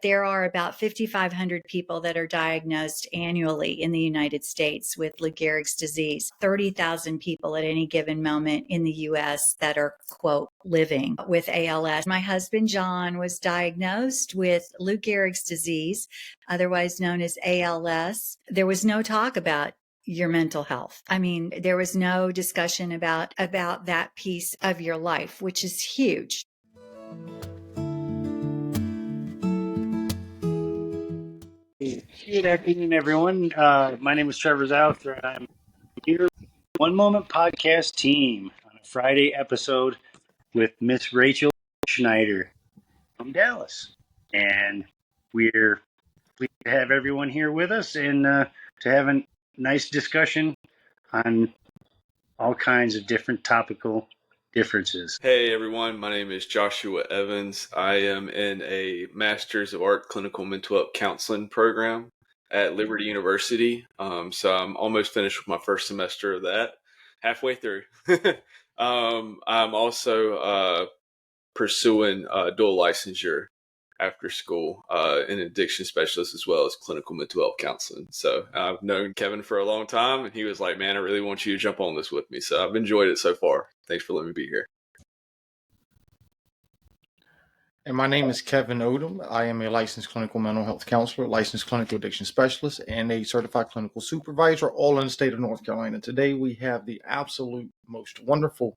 There are about 5,500 people that are diagnosed annually in the United States with Lou Gehrig's disease. 30,000 people at any given moment in the U.S. that are, quote, living with ALS. My husband, John, was diagnosed with Lou Gehrig's disease, otherwise known as ALS. There was no talk about your mental health. I mean, there was no discussion about that piece of your life, which is huge. Good afternoon, everyone. My name is Trevor Zouth. I'm here with the One Moment Podcast team on a Friday episode with Miss Rachel Schneider from Dallas. And we're pleased to have everyone here with us and to have a nice discussion on all kinds of different topical differences. Hey everyone, my name is Joshua Evans. I am in a Master's of Art Clinical Mental Health Counseling program at Liberty University. So I'm almost finished with my first semester of that, halfway through. I'm also pursuing dual licensure after school, an addiction specialist as well as clinical mental health counseling. So I've known Kevin for a long time, and he was like, man, I really want you to jump on this with me. So I've enjoyed it so far. Thanks for letting me be here. And my name is Kevin Odom. I am a licensed clinical mental health counselor, licensed clinical addiction specialist, and a certified clinical supervisor, all in the state of North Carolina. Today, we have the absolute most wonderful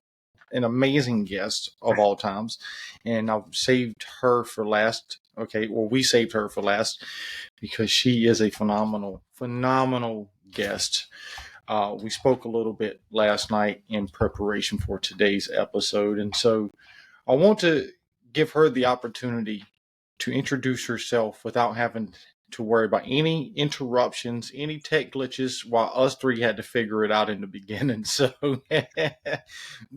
and amazing guest of all times. And I've saved her for last. Okay, well, we saved her for last because she is a phenomenal guest. We spoke a little bit last night in preparation for today's episode. And so I want to give her the opportunity to introduce herself without having to worry about any interruptions, any tech glitches, while us three had to figure it out in the beginning. So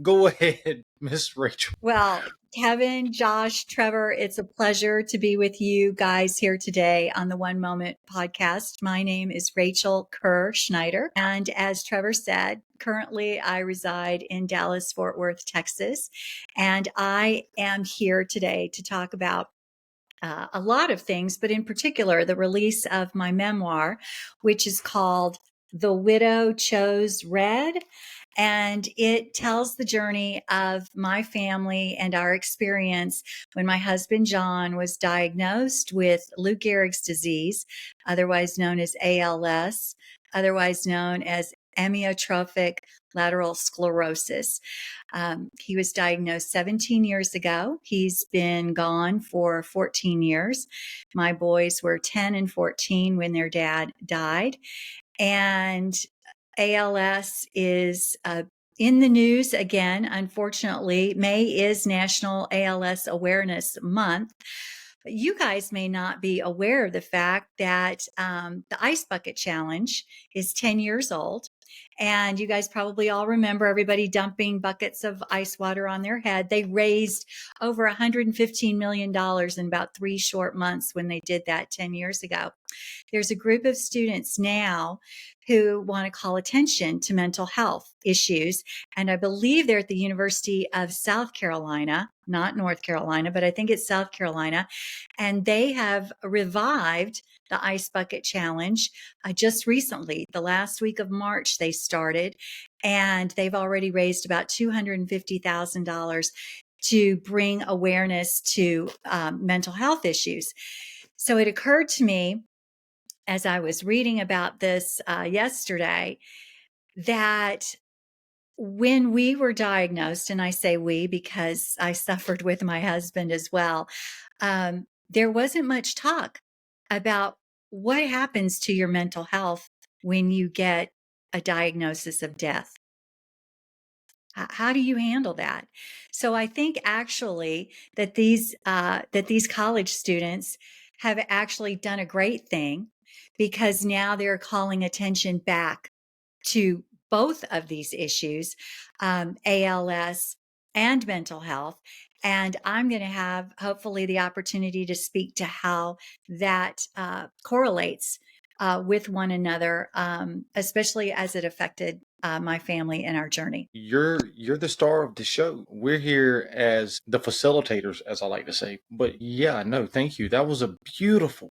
go ahead, Miss Rachel. Well, Kevin, Josh, Trevor, it's a pleasure to be with you guys here today on the One Moment Podcast. My name is Rachel Kerr Schneider. And as Trevor said, currently I reside in Dallas, Fort Worth, Texas. And I am here today to talk about a lot of things, but in particular, the release of my memoir, which is called The Widow Chose Red. And it tells the journey of my family and our experience when my husband, John, was diagnosed with Lou Gehrig's disease, otherwise known as ALS, otherwise known as amyotrophic lateral sclerosis. He was diagnosed 17 years ago. He's been gone for 14 years. My boys were 10 and 14 when their dad died. And ALS is in the news again. Unfortunately, May is National ALS Awareness Month. But you guys may not be aware of the fact that the Ice Bucket Challenge is 10 years old. And you guys probably all remember everybody dumping buckets of ice water on their head. They raised over $115 million in about 3 short months when they did that 10 years ago. There's a group of students now who want to call attention to mental health issues. And I believe they're at the University of South Carolina, not North Carolina, but I think it's South Carolina. And they have revived the Ice Bucket Challenge just recently. The last week of March, they started, and they've already raised about $250,000 to bring awareness to mental health issues. So it occurred to me as I was reading about this yesterday that when we were diagnosed, and I say we because I suffered with my husband as well, there wasn't much talk about what happens to your mental health when you get a diagnosis of death. How do you handle that? So I think actually that these college students have actually done a great thing, because now they're calling attention back to both of these issues, ALS and mental health. And I'm going to have hopefully the opportunity to speak to how that correlates with one another, especially as it affected my family and our journey. You're the star of the show. We're here as the facilitators, as I like to say. But yeah, no, thank you. That was a beautiful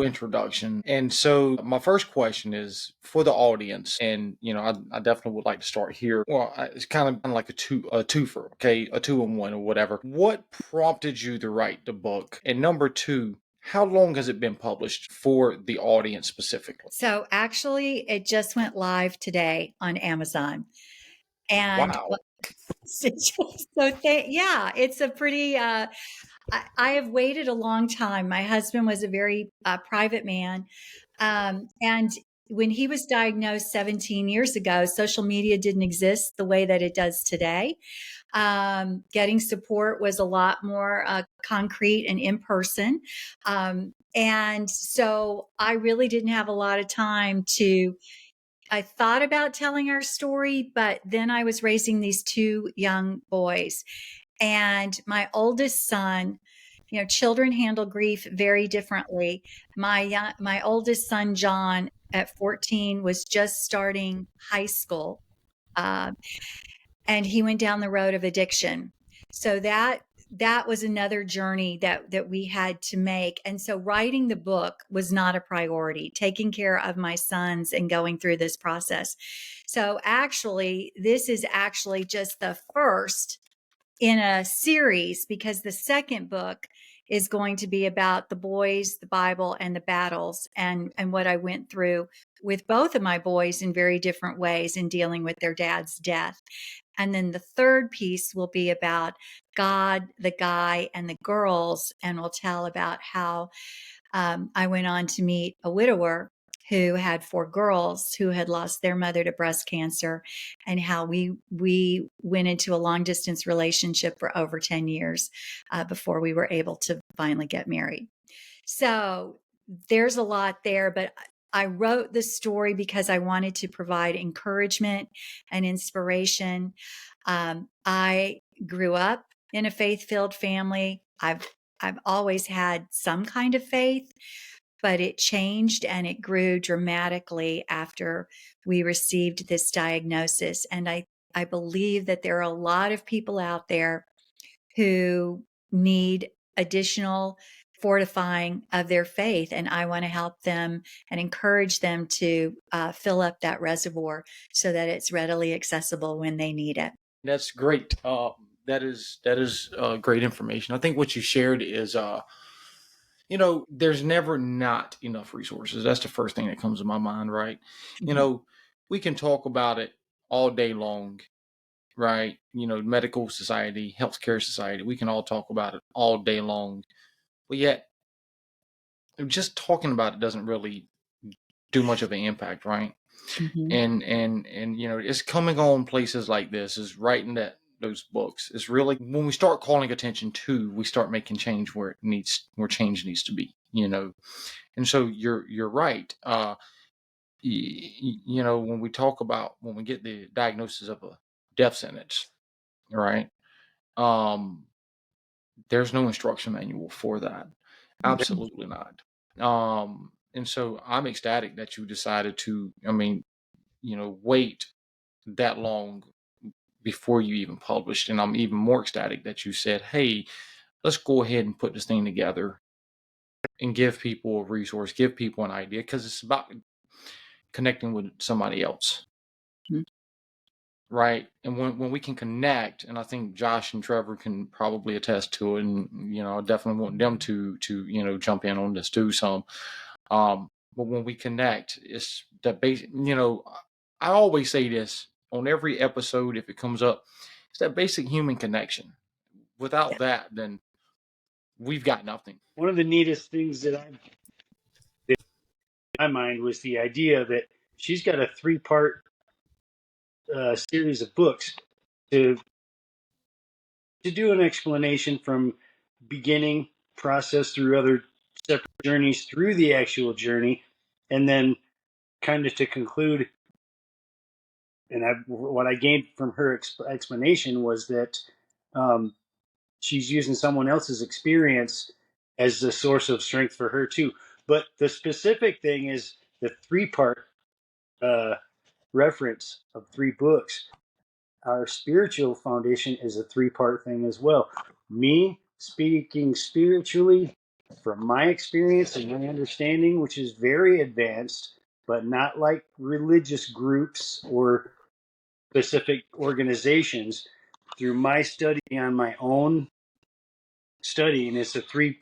introduction. And so my first question is for the audience, and I definitely would like to start here. Well, it's kind of like a twofer, okay, a 2-in-1 or whatever. What prompted you to write the book? And number two, how long has it been published for the audience specifically? So actually, it just went live today on Amazon. And Wow. yeah, it's a pretty, I have waited a long time. My husband was a very private man. And when he was diagnosed 17 years ago, social media didn't exist the way that it does today. Getting support was a lot more concrete and in person. And so I really didn't have a lot of time I thought about telling our story, but then I was raising these two young boys. And my oldest son, children handle grief very differently. My oldest son, John, at 14, was just starting high school. And he went down the road of addiction. So that was another journey that we had to make. And so writing the book was not a priority, taking care of my sons and going through this process. So actually, this is actually just the first in a series, because the second book is going to be about the boys, the Bible, and the battles, and what I went through with both of my boys in very different ways in dealing with their dad's death. And then the third piece will be about God, the guy, and the girls, and we'll tell about how I went on to meet a widower who had 4 girls who had lost their mother to breast cancer, and how we went into a long distance relationship for over 10 years before we were able to finally get married. So there's a lot there, but I wrote the story because I wanted to provide encouragement and inspiration. I grew up in a faith-filled family. I've always had some kind of faith, but it changed and it grew dramatically after we received this diagnosis. And I believe that there are a lot of people out there who need additional fortifying of their faith. And I want to help them and encourage them to fill up that reservoir so that it's readily accessible when they need it. That's great. That is great information. I think what you shared is, there's never not enough resources. That's the first thing that comes to my mind, right? Mm-hmm. We can talk about it all day long, right? Medical society, healthcare society, we can all talk about it all day long, but yet just talking about it doesn't really do much of an impact, right? Mm-hmm. And it's coming on places like this, is writing those books. It's really when we start calling attention to, we start making change where change needs to be, and so you're right. When we get the diagnosis of a death sentence, right, there's no instruction manual for that. Absolutely not. And so I'm ecstatic that you decided to, wait that long before you even published. And I'm even more ecstatic that you said, hey, let's go ahead and put this thing together and give people a resource, give people an idea, because it's about connecting with somebody else. Mm-hmm. Right. And when we can connect, and I think Josh and Trevor can probably attest to it, and I definitely want them to jump in on this too some. But when we connect, it's that basic, I always say this on every episode if it comes up, it's that basic human connection. Without that, then we've got nothing. One of the neatest things that in my mind was the idea that she's got a 3-part series of books to do an explanation from beginning process through other separate journeys through the actual journey, and then kind of to conclude. And what I gained from her explanation was that she's using someone else's experience as the source of strength for her too. But the specific thing is the 3-part reference of 3 books. Our spiritual foundation is a 3-part thing as well. Me speaking spiritually from my experience and my understanding, which is very advanced, but not like religious groups or specific organizations, through my study on my own study, and it's a three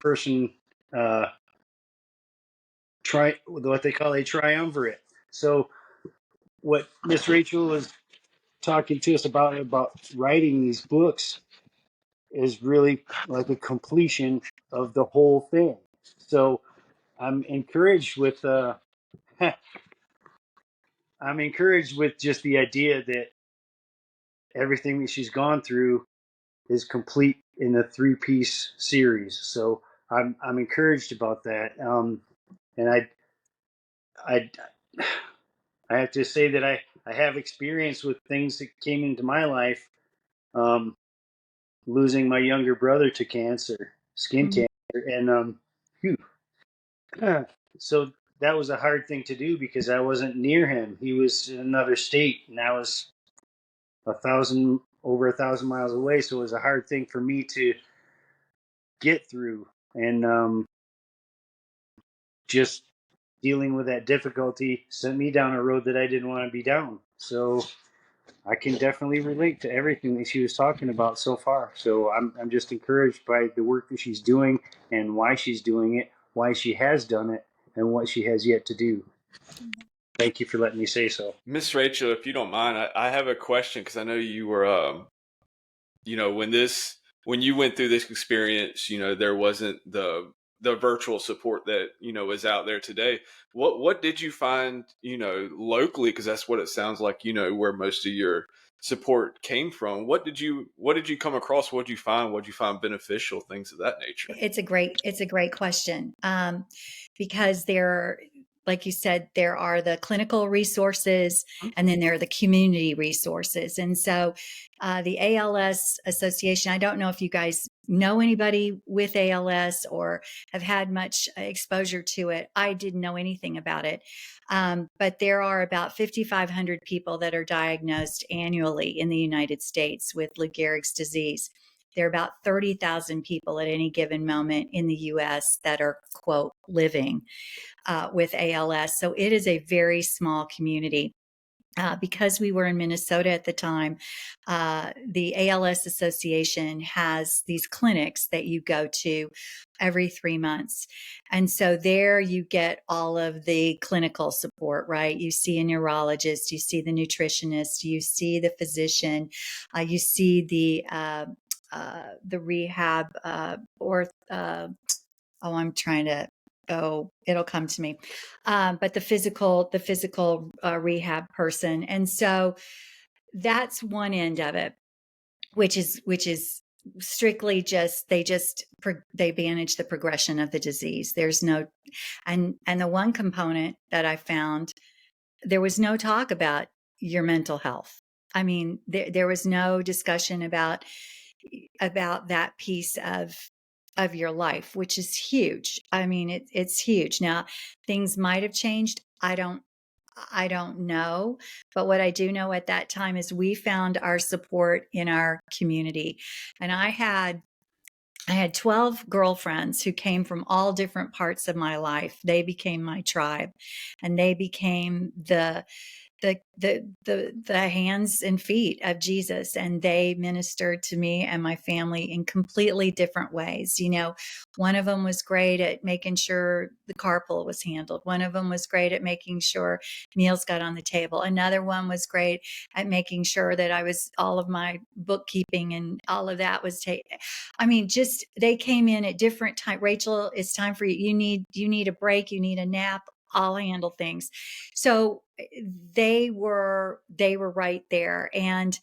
person what they call a triumvirate. So what Miss Rachel is talking to us about writing these books is really like a completion of the whole thing. So I'm encouraged with I'm encouraged with just the idea that everything that she's gone through is complete in a 3-piece series. So I'm encouraged about that. And I I have to say that I have experience with things that came into my life. Um, Losing my younger brother to cancer, skin Mm-hmm. cancer, and whew. So that was a hard thing to do because I wasn't near him. He was in another state, and I was over 1,000 miles away. So it was a hard thing for me to get through, and just dealing with that difficulty sent me down a road that I didn't want to be down. So I can definitely relate to everything that she was talking about so far. So I'm just encouraged by the work that she's doing and why she's doing it, why she has done it, and what she has yet to do. Thank you for letting me say so. Miss Rachel, if you don't mind, I have a question because I know you were, when you went through this experience, there wasn't the virtual support that is out there today. What did you find, locally? Because that's what it sounds like, where most of your support came from. What did you come across? What did you find? What did you find beneficial? Things of that nature. It's a great question. Because like you said, there are the clinical resources and then there are the community resources. And so the ALS Association, I don't know if you guys know anybody with ALS or have had much exposure to it. I didn't know anything about it. But there are about 5,500 people that are diagnosed annually in the United States with Lou Gehrig's disease. There are about 30,000 people at any given moment in the US that are, quote, living with ALS. So it is a very small community. Because we were in Minnesota at the time, the ALS Association has these clinics that you go to every 3 months. And so there you get all of the clinical support, right? You see a neurologist, you see the nutritionist, you see the physician, you see the rehab I'm trying to, it'll come to me. But the physical rehab person. And so that's one end of it, which is strictly they manage the progression of the disease. There's no, and the one component that I found, there was no talk about your mental health. I mean, there was no discussion about that piece of your life, which is huge. I mean, it's huge. Now, things might have changed. I don't know. But what I do know at that time is we found our support in our community. And I had 12 girlfriends who came from all different parts of my life. They became my tribe, and they became the hands and feet of Jesus, and they ministered to me and my family in completely different ways. One of them was great at making sure the carpool was handled. One of them was great at making sure meals got on the table. Another one was great at making sure that all of my bookkeeping and all of that was taken. I mean, just they came in at different time. Rachel, it's time for you. You need a break. You need a nap. I'll handle things. So they were right there. And,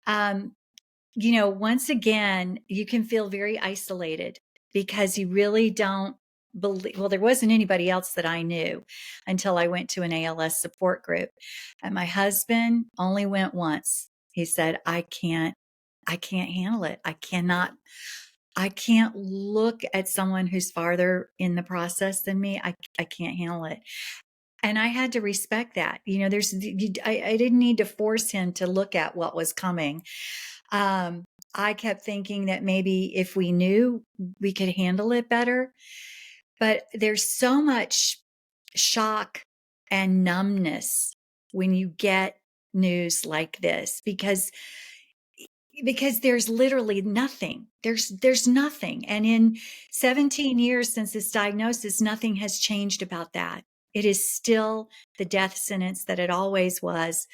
once again, you can feel very isolated because you really don't believe, well, there wasn't anybody else that I knew until I went to an ALS support group. And my husband only went once. He said, I can't handle it. I cannot I can't look at someone who's farther in the process than me. I can't handle it. And I had to respect that. I didn't need to force him to look at what was coming. I kept thinking that maybe if we knew, we could handle it better. But there's so much shock and numbness when you get news like this, because there's literally nothing. There's nothing. And in 17 years since this diagnosis, nothing has changed about that. It is still the death sentence that it always was.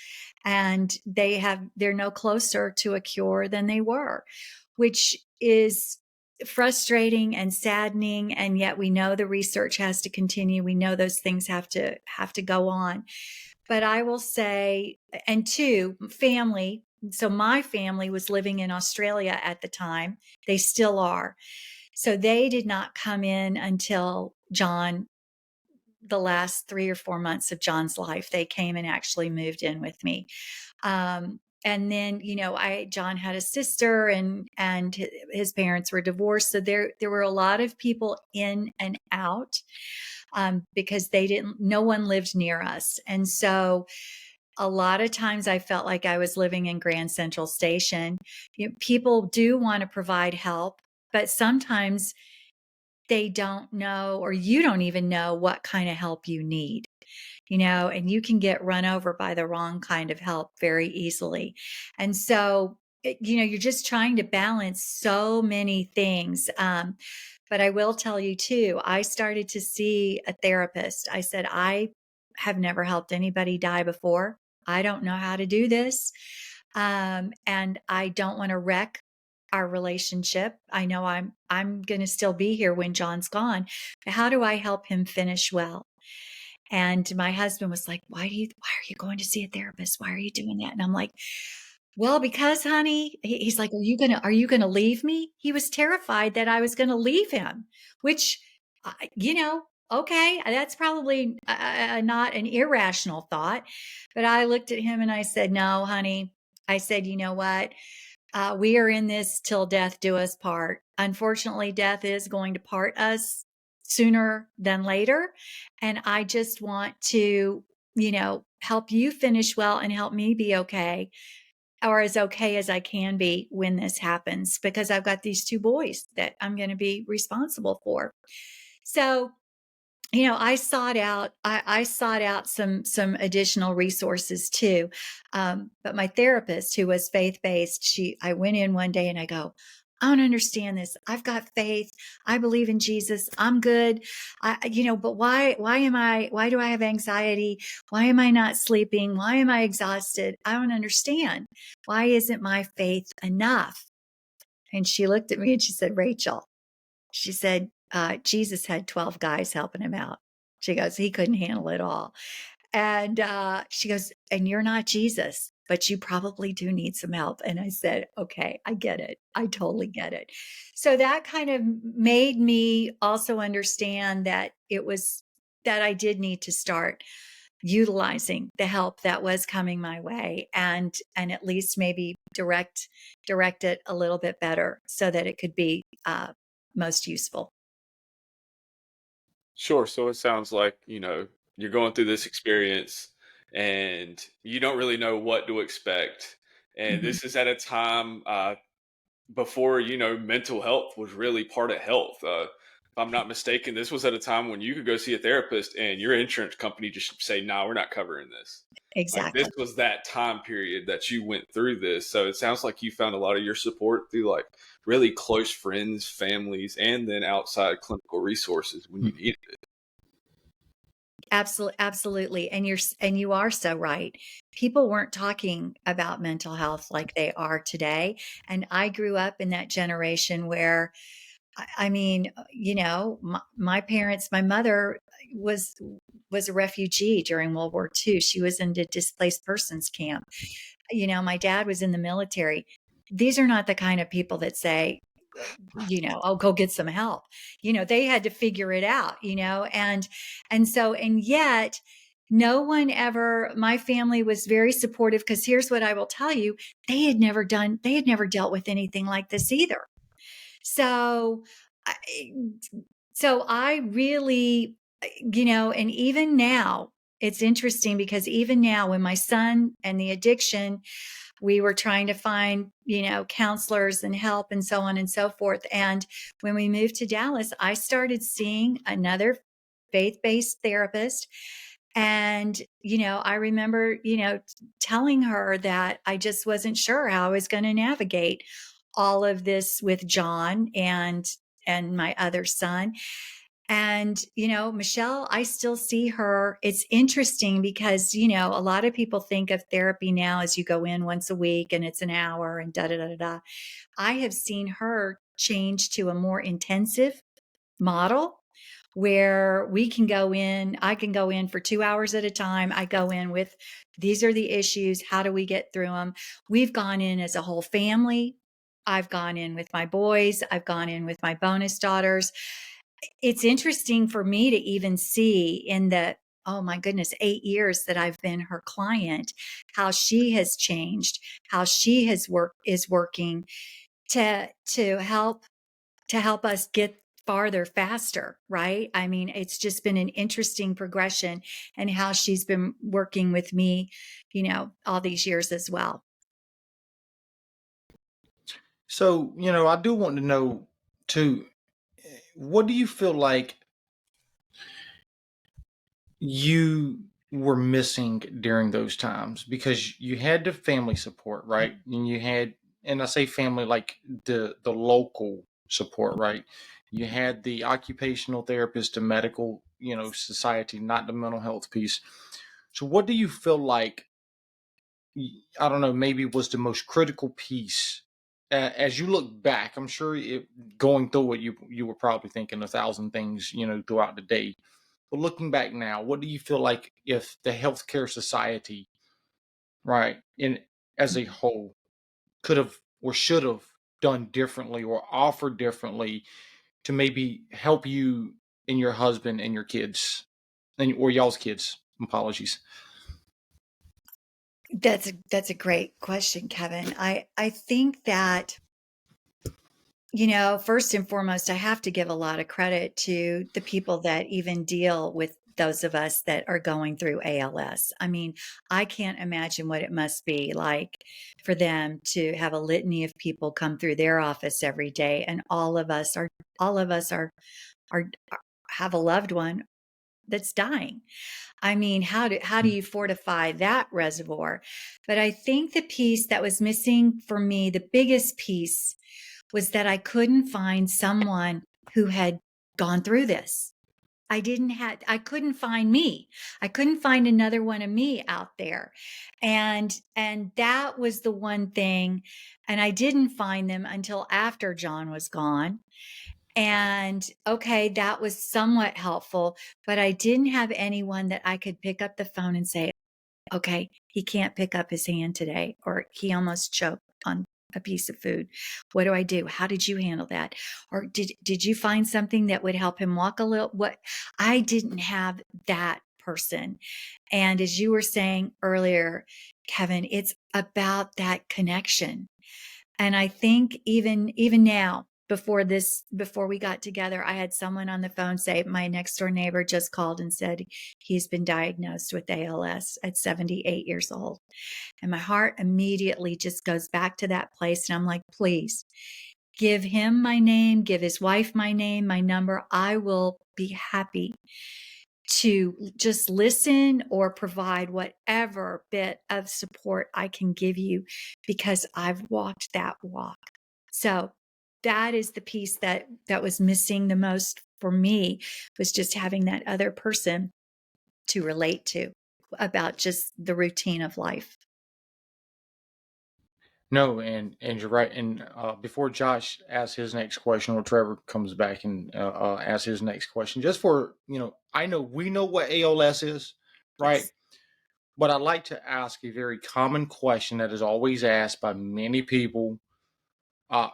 And they're no closer to a cure than they were, which is frustrating and saddening. And yet we know the research has to continue. We know those things have to go on. But I will say, and two, family. So my family was living in Australia at the time. They still are. So they did not come in until the last 3 or 4 months of John's life. They came and actually moved in with me. And then, John had a sister, and his parents were divorced. So there were a lot of people in and out, because no one lived near us. And so a lot of times I felt like I was living in Grand Central Station. People do want to provide help, but sometimes they don't know, or you don't even know what kind of help you need, and you can get run over by the wrong kind of help very easily. And so, you're just trying to balance so many things. But I will tell you too, I started to see a therapist. I said, I have never helped anybody die before. I don't know how to do this. And I don't want to wreck our relationship. I know I'm going to still be here when John's gone. But how do I help him finish well? And my husband was like, why are you going to see a therapist? Why are you doing that? And I'm like, well, because honey, he's like, are you going to leave me? He was terrified that I was going to leave him, which, okay, that's probably not an irrational thought. But I looked at him and I said, no, honey. I said, you know what? We are in this till death do us part. Unfortunately, death is going to part us sooner than later. And I just want to, help you finish well and help me be okay, or as okay as I can be when this happens, because I've got these 2 boys that I'm going to be responsible for. So, I sought out some additional resources too. But my therapist, who was faith-based, I went in one day and I go, I don't understand this. I've got faith. I believe in Jesus. I'm good. But why do I have anxiety? Why am I not sleeping? Why am I exhausted? I don't understand. Why isn't my faith enough? And she looked at me and she said, Rachel, she said, Jesus had 12 guys helping him out. She goes, he couldn't handle it all. And she goes, and you're not Jesus, but you probably do need some help. And I said, okay, I get it. I totally get it. So that kind of made me also understand that that I did need to start utilizing the help that was coming my way, and at least maybe direct it a little bit better so that it could be most useful. Sure. So it sounds like, you're going through this experience and you don't really know what to expect. And Mhm. this is at a time before, mental health was really part of health. If I'm not mistaken, this was at a time when you could go see a therapist and your insurance company just say, no, we're not covering this. Like, this Exactly. was that time period that you went through this. So it sounds like you found a lot of your support through like really close friends, families, and then outside clinical resources when you needed it. Absolutely. And you are so right. People weren't talking about mental health like they are today. And I grew up in that generation where, I mean, my parents, my mother was a refugee during World War II. She was in a displaced persons camp. My dad was in the military. These are not the kind of people that say, I'll go get some help. They had to figure it out, and yet no one ever, my family was very supportive, because here's what I will tell you, they had never dealt with anything like this either. So, I, so I really, and even now, it's interesting because even now, when my son and the addiction, we were trying to find, counselors and help and so on and so forth. And when we moved to Dallas, I started seeing another faith-based therapist. And, I remember, telling her that I just wasn't sure how I was going to navigate all of this with John and my other son. And, Michelle, I still see her. It's interesting because, a lot of people think of therapy now as you go in once a week and it's an hour and da da da da da. I have seen her change to a more intensive model where we can go in. I can go in for 2 hours at a time. I go in with, these are the issues. How do we get through them? We've gone in as a whole family. I've gone in with my boys. I've gone in with my bonus daughters. It's interesting for me to even see in the, oh my goodness, 8 years that I've been her client, how she has changed, how she is working to help us get farther faster, right? I mean, it's just been an interesting progression, and how she's been working with me, all these years as well. So, I do want to know too, what do you feel like you were missing during those times? Because you had the family support, right? And you had, and I say family like the local support, right? You had the occupational therapist, the medical, society, not the mental health piece. So what do you feel like, I don't know, maybe was the most critical piece as you look back? I'm sure going through it, you were probably thinking 1,000 things, throughout the day. But looking back now, what do you feel like if the healthcare society, right, in as a whole, could have or should have done differently or offered differently to maybe help you and your husband and your kids, and or y'all's kids? Apologies. That's a great question, Kevin. I think that, first and foremost, I have to give a lot of credit to the people that even deal with those of us that are going through ALS. I mean, I can't imagine what it must be like for them to have a litany of people come through their office every day, and all of us are have a loved one that's dying. I mean, how do you fortify that reservoir? But I think the piece that was missing for me, the biggest piece, was that I couldn't find someone who had gone through this. I couldn't find me. I couldn't find another one of me out there. And that was the one thing. And I didn't find them until after John was gone. And okay, that was somewhat helpful, but I didn't have anyone that I could pick up the phone and say, okay, he can't pick up his hand today, or he almost choked on a piece of food. What do I do? How did you handle that? Or did you find something that would help him walk a little? What I didn't have that person. And as you were saying earlier, Kevin, it's about that connection. And I think even now, before we got together, I had someone on the phone say my next door neighbor just called and said he's been diagnosed with ALS at 78 years old. And my heart immediately just goes back to that place. And I'm like, please give him my name, give his wife my name, my number. I will be happy to just listen or provide whatever bit of support I can give you, because I've walked that walk. So that is the piece that was missing the most for me, was just having that other person to relate to about just the routine of life. No, and you're right. And before Josh asks his next question, or Trevor comes back and asks his next question, just for I know we know what ALS is, right? Yes. But I'd like to ask a very common question that is always asked by many people.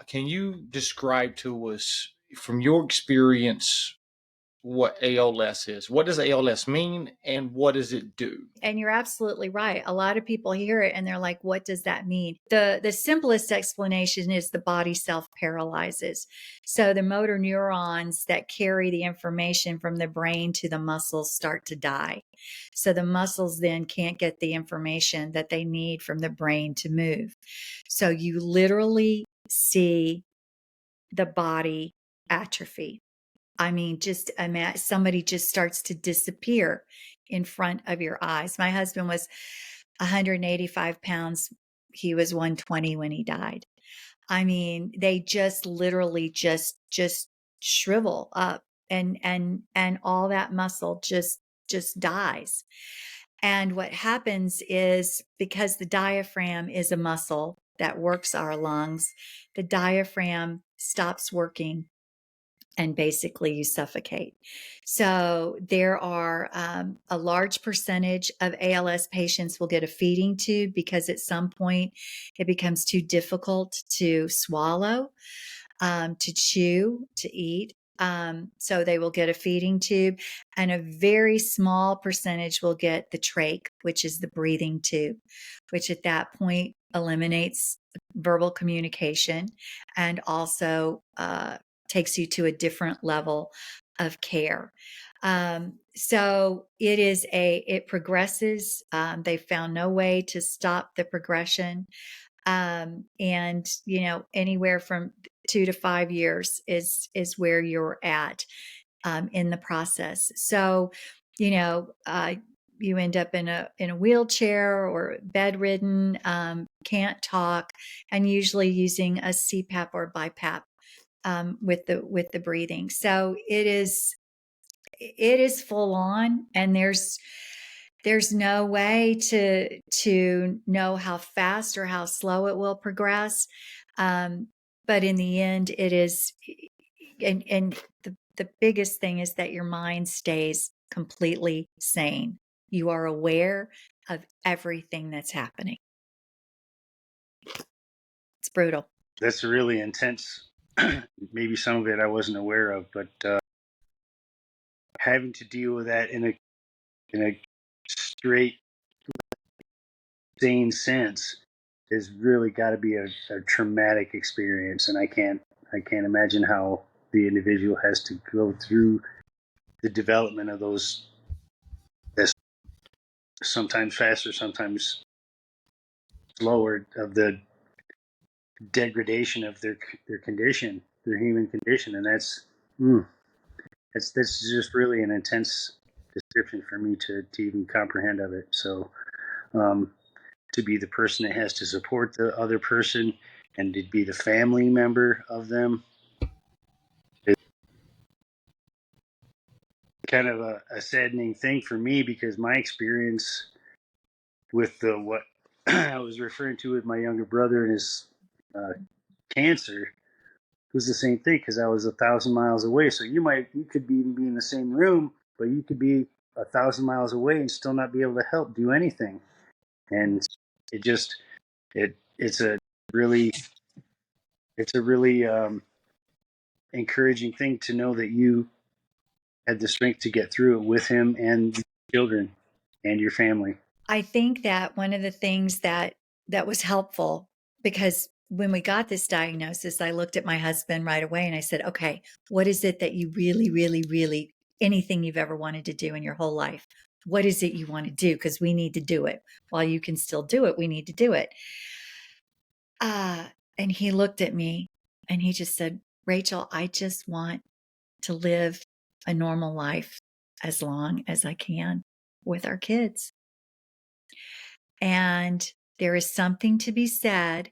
Can you describe to us, from your experience, what ALS is. What does ALS mean, and what does it do? And you're absolutely right. A lot of people hear it and they're like, what does that mean? The simplest explanation is the body self paralyzes. So the motor neurons that carry the information from the brain to the muscles start to die. So the muscles then can't get the information that they need from the brain to move. So you literally see the body atrophy. I mean, just imagine somebody just starts to disappear in front of your eyes. My husband was 185 pounds. He was 120 when he died. I mean, they just literally just shrivel up, and all that muscle just dies. And what happens is, because the diaphragm is a muscle that works our lungs, the diaphragm stops working and basically you suffocate. So there are a large percentage of ALS patients will get a feeding tube because at some point it becomes too difficult to swallow, to chew, to eat. So they will get a feeding tube, and a very small percentage will get the trach, which is the breathing tube, which at that point eliminates verbal communication and also takes you to a different level of care. So it progresses. They found no way to stop the progression. And, anywhere from 2 to 5 years is where you're at, in the process. So, you end up in a wheelchair or bedridden, can't talk, and usually using a CPAP or BiPAP, with the breathing. So it is full on, and there's no way to know how fast or how slow it will progress. But in the end, it is, and the biggest thing is that your mind stays completely sane. You are aware of everything that's happening. It's brutal. That's really intense. Maybe some of it I wasn't aware of, but having to deal with that in a straight, sane sense has really got to be a traumatic experience, and I can't imagine how the individual has to go through the development of those, sometimes faster, sometimes slower, of the degradation of their condition, their human condition, and that's just really an intense description for me to even comprehend of it. So to be the person that has to support the other person and to be the family member of them is kind of a saddening thing for me, because my experience with what I was referring to with my younger brother and his cancer was the same thing, because I was 1,000 miles away. So you could be in the same room, but you could be 1,000 miles away and still not be able to help do anything. And it's a really encouraging thing to know that you had the strength to get through it with him and your children and your family. I think that one of the things that was helpful, because when we got this diagnosis, I looked at my husband right away and I said, okay, what is it that you really, really, really, anything you've ever wanted to do in your whole life? What is it you want to do? Because we need to do it. While you can still do it, we need to do it. And he looked at me and he just said, Rachel, I just want to live a normal life as long as I can with our kids. And there is something to be said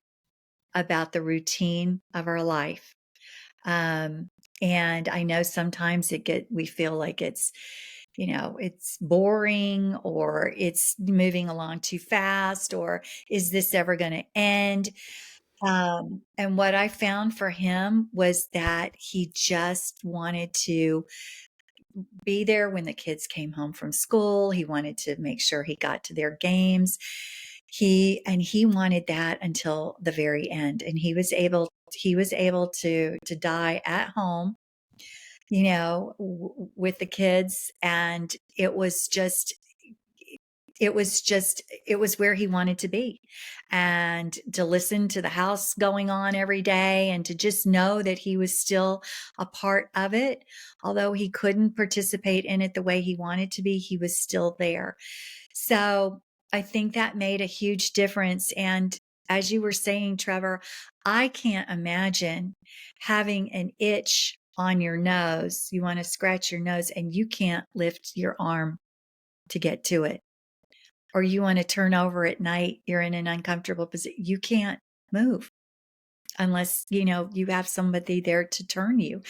about the routine of our life. And I know sometimes we feel like it's boring, or it's moving along too fast, or is this ever going to end? And what I found for him was that he just wanted to be there when the kids came home from school. He wanted to make sure he got to their games. He wanted that until the very end. And he was able to die at home, with the kids. And it was where he wanted to be, and to listen to the house going on every day, and to just know that he was still a part of it. Although he couldn't participate in it the way he wanted to be, he was still there. So I think that made a huge difference. And as you were saying, Trevor, I can't imagine having an itch on your nose. You want to scratch your nose and you can't lift your arm to get to it. Or you want to turn over at night, you're in an uncomfortable position. You can't move unless, you have somebody there to turn you.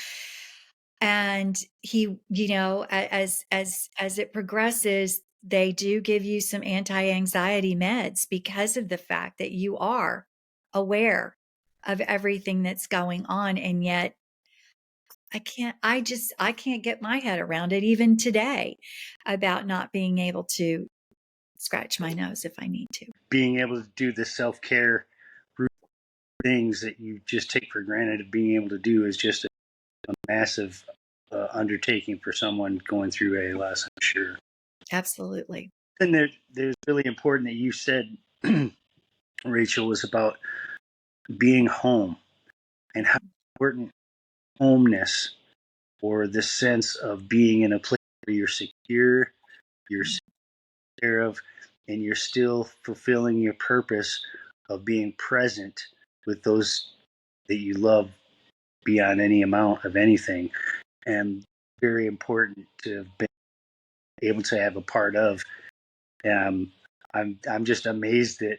And he, as it progresses, they do give you some anti-anxiety meds because of the fact that you are aware of everything that's going on. And yet I can't get my head around it even today about not being able to scratch my nose if I need to. Being able to do the self-care things that you just take for granted, being able to do is just a massive undertaking for someone going through ALS, I'm sure. Absolutely. And there's really important that you said, Rachel, was about being home and how important homeness, or the sense of being in a place where you're secure, you're taken care of, and you're still fulfilling your purpose of being present with those that you love beyond any amount of anything. And very important to have been able to have a part of. I'm just amazed that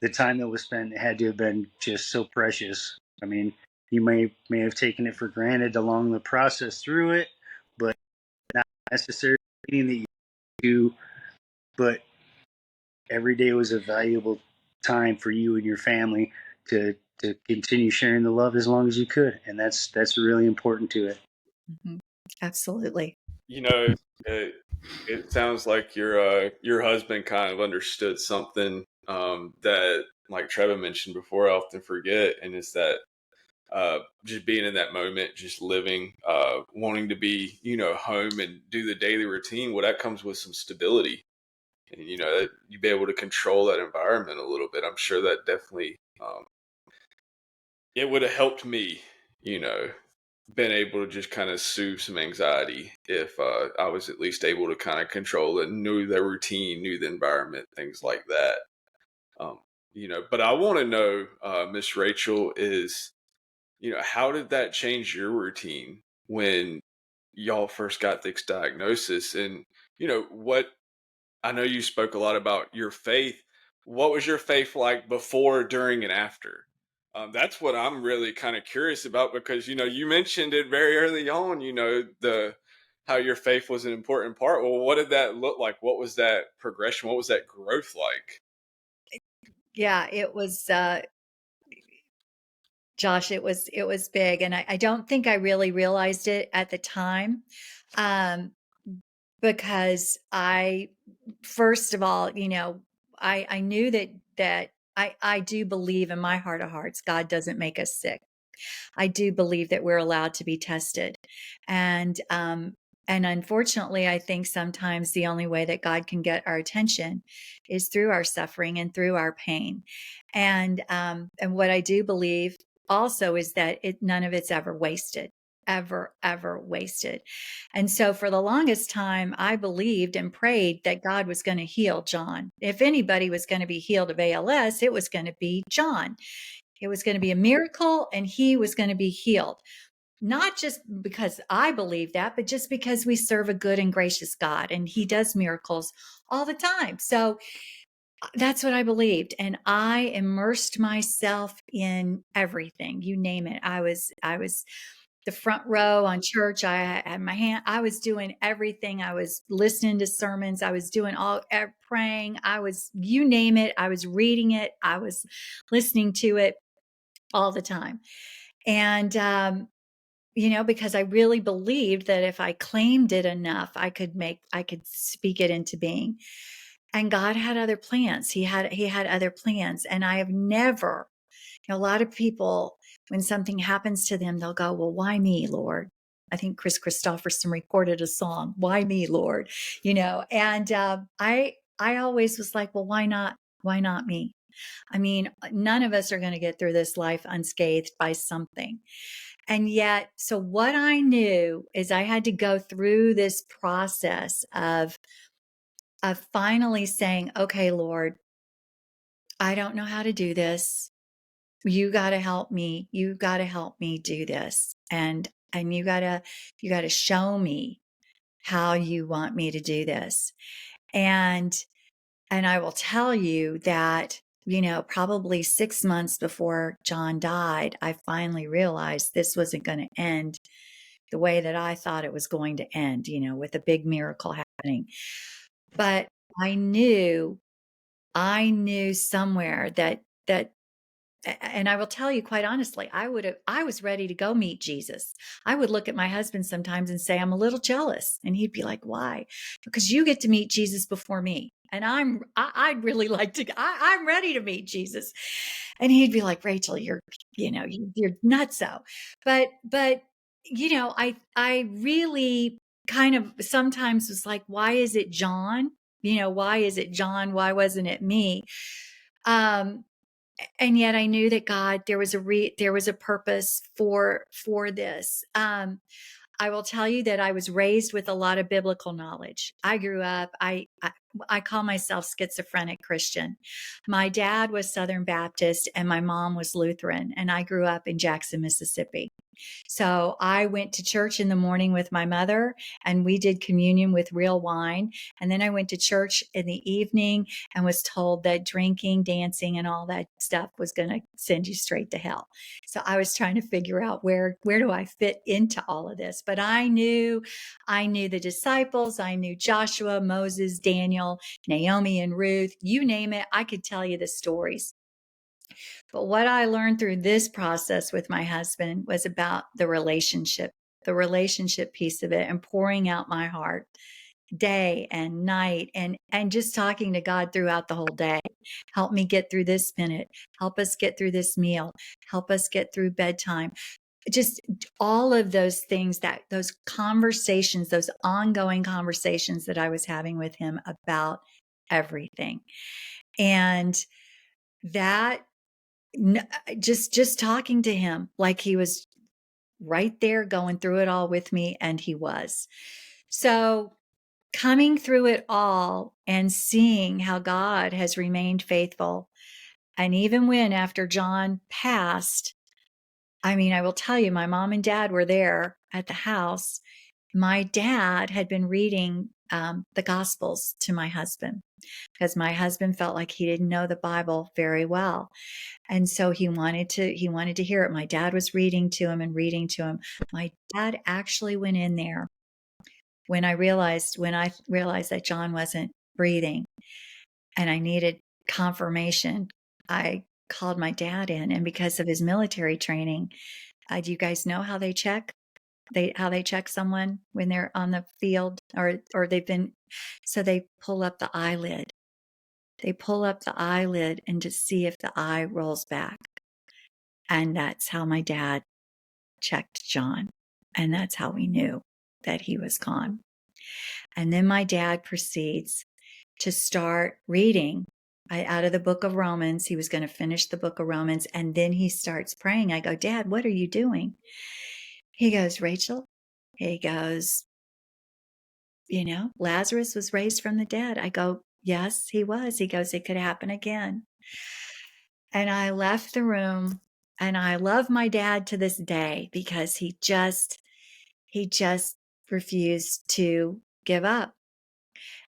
the time that was spent had to have been just so precious. I mean, you may have taken it for granted along the process through it, but not necessarily meaning that you do. But every day was a valuable time for you and your family to continue sharing the love as long as you could, and that's really important to it. Mm-hmm. Absolutely. It sounds like your husband kind of understood something that, like Trevor mentioned before, I often forget, and it's that just being in that moment, just living, wanting to be, home and do the daily routine. Well, that comes with some stability, and you be able to control that environment a little bit. I'm sure that definitely it would have helped me, been able to just kind of soothe some anxiety if I was at least able to kind of control it, knew the routine, knew the environment, things like that. Um, but I want to know, Miss Rachel, is, how did that change your routine when y'all first got this diagnosis? And, what I know you spoke a lot about your faith. What was your faith like before, during, and after? That's what I'm really kind of curious about, because you mentioned it very early on. The how your faith was an important part. Well, what did that look like? What was that progression? What was that growth like? Yeah, it was, Josh, it was big. And I don't think I really realized it at the time. Because first of all, I knew that I do believe in my heart of hearts, God doesn't make us sick. I do believe that we're allowed to be tested. And unfortunately, I think sometimes the only way that God can get our attention is through our suffering and through our pain. And what I do believe also is that none of it's ever wasted, ever wasted. And so for the longest time, I believed and prayed that God was going to heal John. If anybody was going to be healed of ALS, it was going to be John. It was going to be a miracle and he was going to be healed. Not just because I believe that, but just because we serve a good and gracious God and he does miracles all the time. So that's what I believed. And I immersed myself in everything, you name it. I was the front row on church. I had my hand, I was doing everything. I was listening to sermons. I was doing praying. You name it. I was reading it. I was listening to it all the time. And, because I really believed that if I claimed it enough, I could speak it into being. And God had other plans. He had other plans. And I have never, a lot of people when something happens to them, they'll go, well, why me, Lord? I think Chris Christopherson recorded a song, "Why Me, Lord?" And I always was like, well, why not? Why not me? I mean, none of us are going to get through this life unscathed by something. And yet, so what I knew is I had to go through this process of finally saying, okay, Lord, I don't know how to do this. You got to help me. You got to help me do this. And you got to show me how you want me to do this. And I will tell you that, probably 6 months before John died, I finally realized this wasn't going to end the way that I thought it was going to end, with a big miracle happening. But I knew somewhere that and I will tell you quite honestly, I was ready to go meet Jesus. I would look at my husband sometimes and say, I'm a little jealous. And he'd be like, why? Because you get to meet Jesus before me. And I'd really like to, I'm ready to meet Jesus. And he'd be like, Rachel, you're nutso. But, I really kind of sometimes was like, why is it John? Why is it John? Why wasn't it me? And yet I knew that God, there was a purpose for this. I will tell you that I was raised with a lot of biblical knowledge. I grew up, I call myself schizophrenic Christian. My dad was Southern Baptist and my mom was Lutheran, and I grew up in Jackson, Mississippi. So I went to church in the morning with my mother, and we did communion with real wine. And then I went to church in the evening and was told that drinking, dancing, and all that stuff was going to send you straight to hell. So I was trying to figure out where do I fit into all of this? But I knew the disciples. I knew Joshua, Moses, Daniel, Naomi, and Ruth. You name it, I could tell you the stories. But what I learned through this process with my husband was about the relationship piece of it, and pouring out my heart day and night, and just talking to God throughout the whole day. Help me get through this minute. Help us get through this meal. Help us get through bedtime. Just all of those things, those conversations, those ongoing conversations that I was having with him about everything. And that, just talking to him like he was right there going through it all with me, and he was. So coming through it all and seeing how God has remained faithful. And even when after John passed, I mean, I will tell you, my mom and dad were there at the house. My dad had been reading the Gospels to my husband, because my husband felt like he didn't know the Bible very well. And so he wanted to hear it. My dad was reading to him and reading to him. My dad actually went in there when I realized that John wasn't breathing and I needed confirmation. I called my dad in, and because of his military training, do you guys know how they check? How they check someone when they're on the field or they've been, so they pull up the eyelid. They pull up the eyelid and just see if the eye rolls back. And that's how my dad checked John. And that's how we knew that he was gone. And then my dad proceeds to start reading out of the book of Romans. He was going to finish the book of Romans. And then he starts praying. I go, Dad, what are you doing? He goes, Rachel, he goes, Lazarus was raised from the dead. I go, yes, he was. He goes, it could happen again. And I left the room, and I love my dad to this day because he just refused to give up.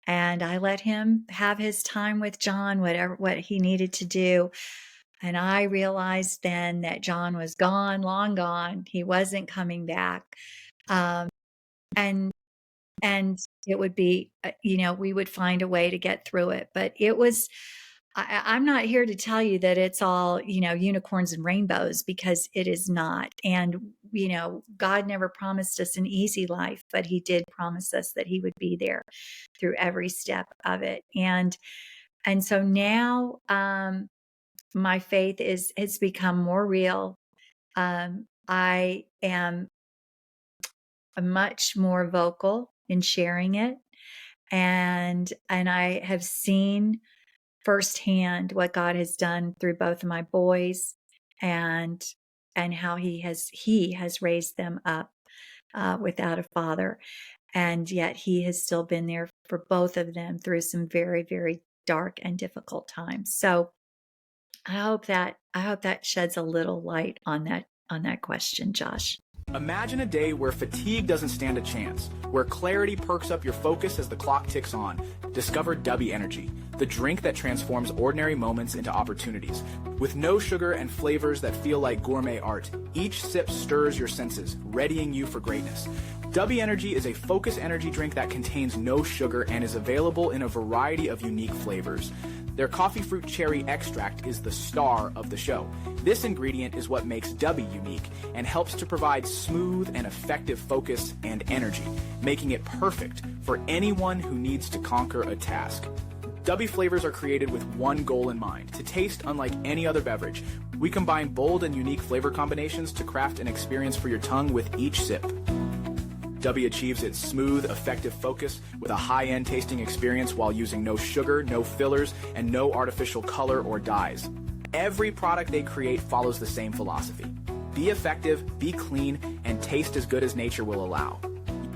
And I let him have his time with John, what he needed to do. And I realized then that John was gone, long gone. He wasn't coming back. And it would be, we would find a way to get through it. But it was, I'm not here to tell you that it's all, unicorns and rainbows, because it is not. And, God never promised us an easy life, but he did promise us that he would be there through every step of it. And so now, my faith has become more real. I am much more vocal in sharing it. And I have seen firsthand what God has done through both of my boys and how he has raised them up without a father. And yet he has still been there for both of them through some very, very dark and difficult times. So I hope that sheds a little light on that question, Josh. Imagine a day where fatigue doesn't stand a chance, where clarity perks up your focus as the clock ticks on. Discover W Energy, the drink that transforms ordinary moments into opportunities. With no sugar and flavors that feel like gourmet art, each sip stirs your senses, readying you for greatness. W Energy is a focus energy drink that contains no sugar and is available in a variety of unique flavors. Their coffee fruit cherry extract is the star of the show. This ingredient is what makes W unique and helps to provide smooth and effective focus and energy, making it perfect for anyone who needs to conquer a task. W flavors are created with one goal in mind, to taste unlike any other beverage. We combine bold and unique flavor combinations to craft an experience for your tongue with each sip. W achieves its smooth, effective focus with a high-end tasting experience while using no sugar, no fillers, and no artificial color or dyes. Every product they create follows the same philosophy. Be effective, be clean, and taste as good as nature will allow.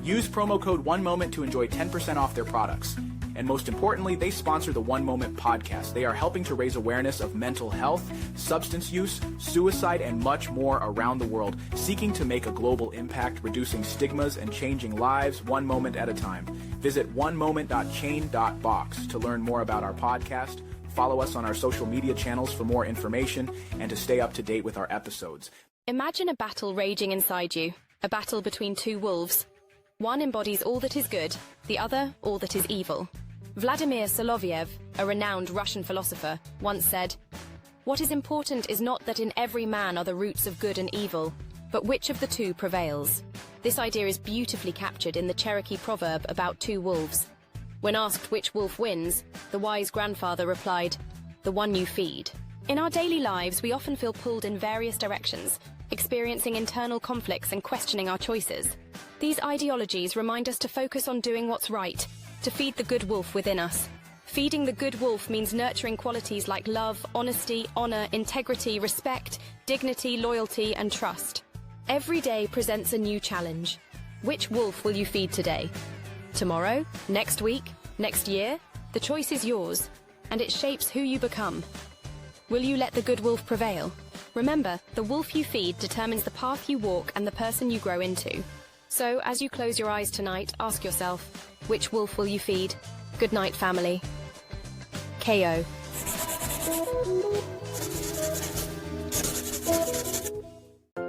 Use promo code OneMoment to enjoy 10% off their products. And most importantly, they sponsor the One Moment podcast. They are helping to raise awareness of mental health, substance use, suicide, and much more around the world, seeking to make a global impact, reducing stigmas and changing lives one moment at a time. Visit onemoment.chain.box to learn more about our podcast. Follow us on our social media channels for more information and to stay up to date with our episodes. Imagine a battle raging inside you, a battle between two wolves. One embodies all that is good, the other all that is evil. Vladimir Soloviev, a renowned Russian philosopher, once said, "What is important is not that in every man are the roots of good and evil, but which of the two prevails." This idea is beautifully captured in the Cherokee proverb about two wolves. When asked which wolf wins, the wise grandfather replied, "The one you feed." In our daily lives, we often feel pulled in various directions, experiencing internal conflicts and questioning our choices. These ideologies remind us to focus on doing what's right, to feed the good wolf within us. Feeding the good wolf means nurturing qualities like love, honesty, honor, integrity, respect, dignity, loyalty, and trust. Every day presents a new challenge. Which wolf will you feed today? Tomorrow? Next week? Next year? The choice is yours, and it shapes who you become. Will you let the good wolf prevail? Remember, the wolf you feed determines the path you walk and the person you grow into. So, as you close your eyes tonight, ask yourself, which wolf will you feed? Good night, family. KO.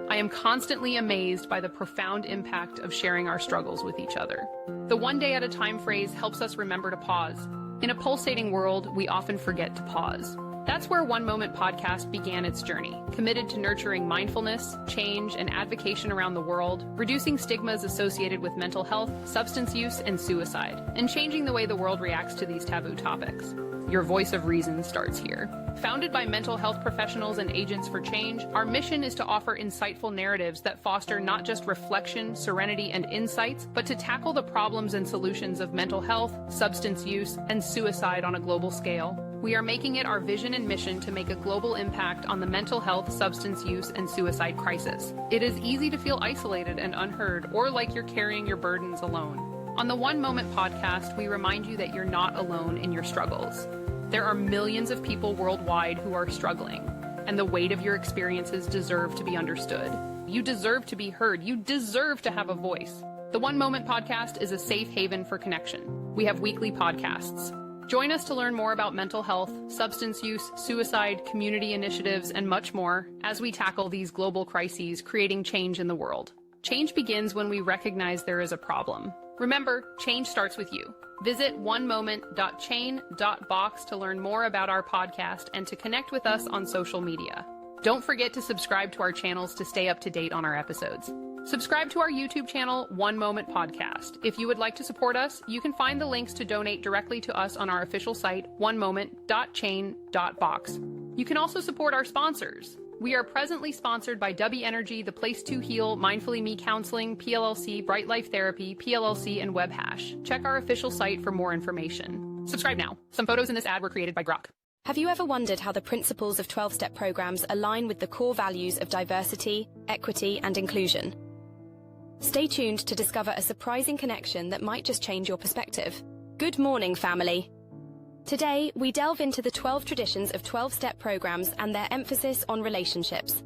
I am constantly amazed by the profound impact of sharing our struggles with each other. The one day at a time phrase helps us remember to pause. In a pulsating world, we often forget to pause. That's where One Moment podcast began its journey, committed to nurturing mindfulness, change, and advocacy around the world, reducing stigmas associated with mental health, substance use, and suicide, and changing the way the world reacts to these taboo topics. Your voice of reason starts here. Founded by mental health professionals and agents for change, our mission is to offer insightful narratives that foster not just reflection, serenity, and insights, but to tackle the problems and solutions of mental health, substance use, and suicide on a global scale. We are making it our vision and mission to make a global impact on the mental health, substance use, and suicide crisis. It is easy to feel isolated and unheard, or like you're carrying your burdens alone. On the One Moment podcast, we remind you that you're not alone in your struggles. There are millions of people worldwide who are struggling, and the weight of your experiences deserve to be understood. You deserve to be heard. You deserve to have a voice. The One Moment podcast is a safe haven for connection. We have weekly podcasts. Join us to learn more about mental health, substance use, suicide, community initiatives, and much more as we tackle these global crises, creating change in the world. Change begins when we recognize there is a problem. Remember, change starts with you. Visit onemoment.chain.box to learn more about our podcast and to connect with us on social media. Don't forget to subscribe to our channels to stay up to date on our episodes. Subscribe to our YouTube channel, One Moment Podcast. If you would like to support us, you can find the links to donate directly to us on our official site, onemoment.chain.box. You can also support our sponsors. We are presently sponsored by W Energy, The Place to Heal, Mindfully Me Counseling, PLLC, Bright Life Therapy, PLLC, and WebHash. Check our official site for more information. Subscribe now. Some photos in this ad were created by Grok. Have you ever wondered how the principles of 12-step programs align with the core values of diversity, equity, and inclusion? Stay tuned to discover a surprising connection that might just change your perspective. Good morning, family. Today, we delve into the 12 traditions of 12-step programs and their emphasis on relationships.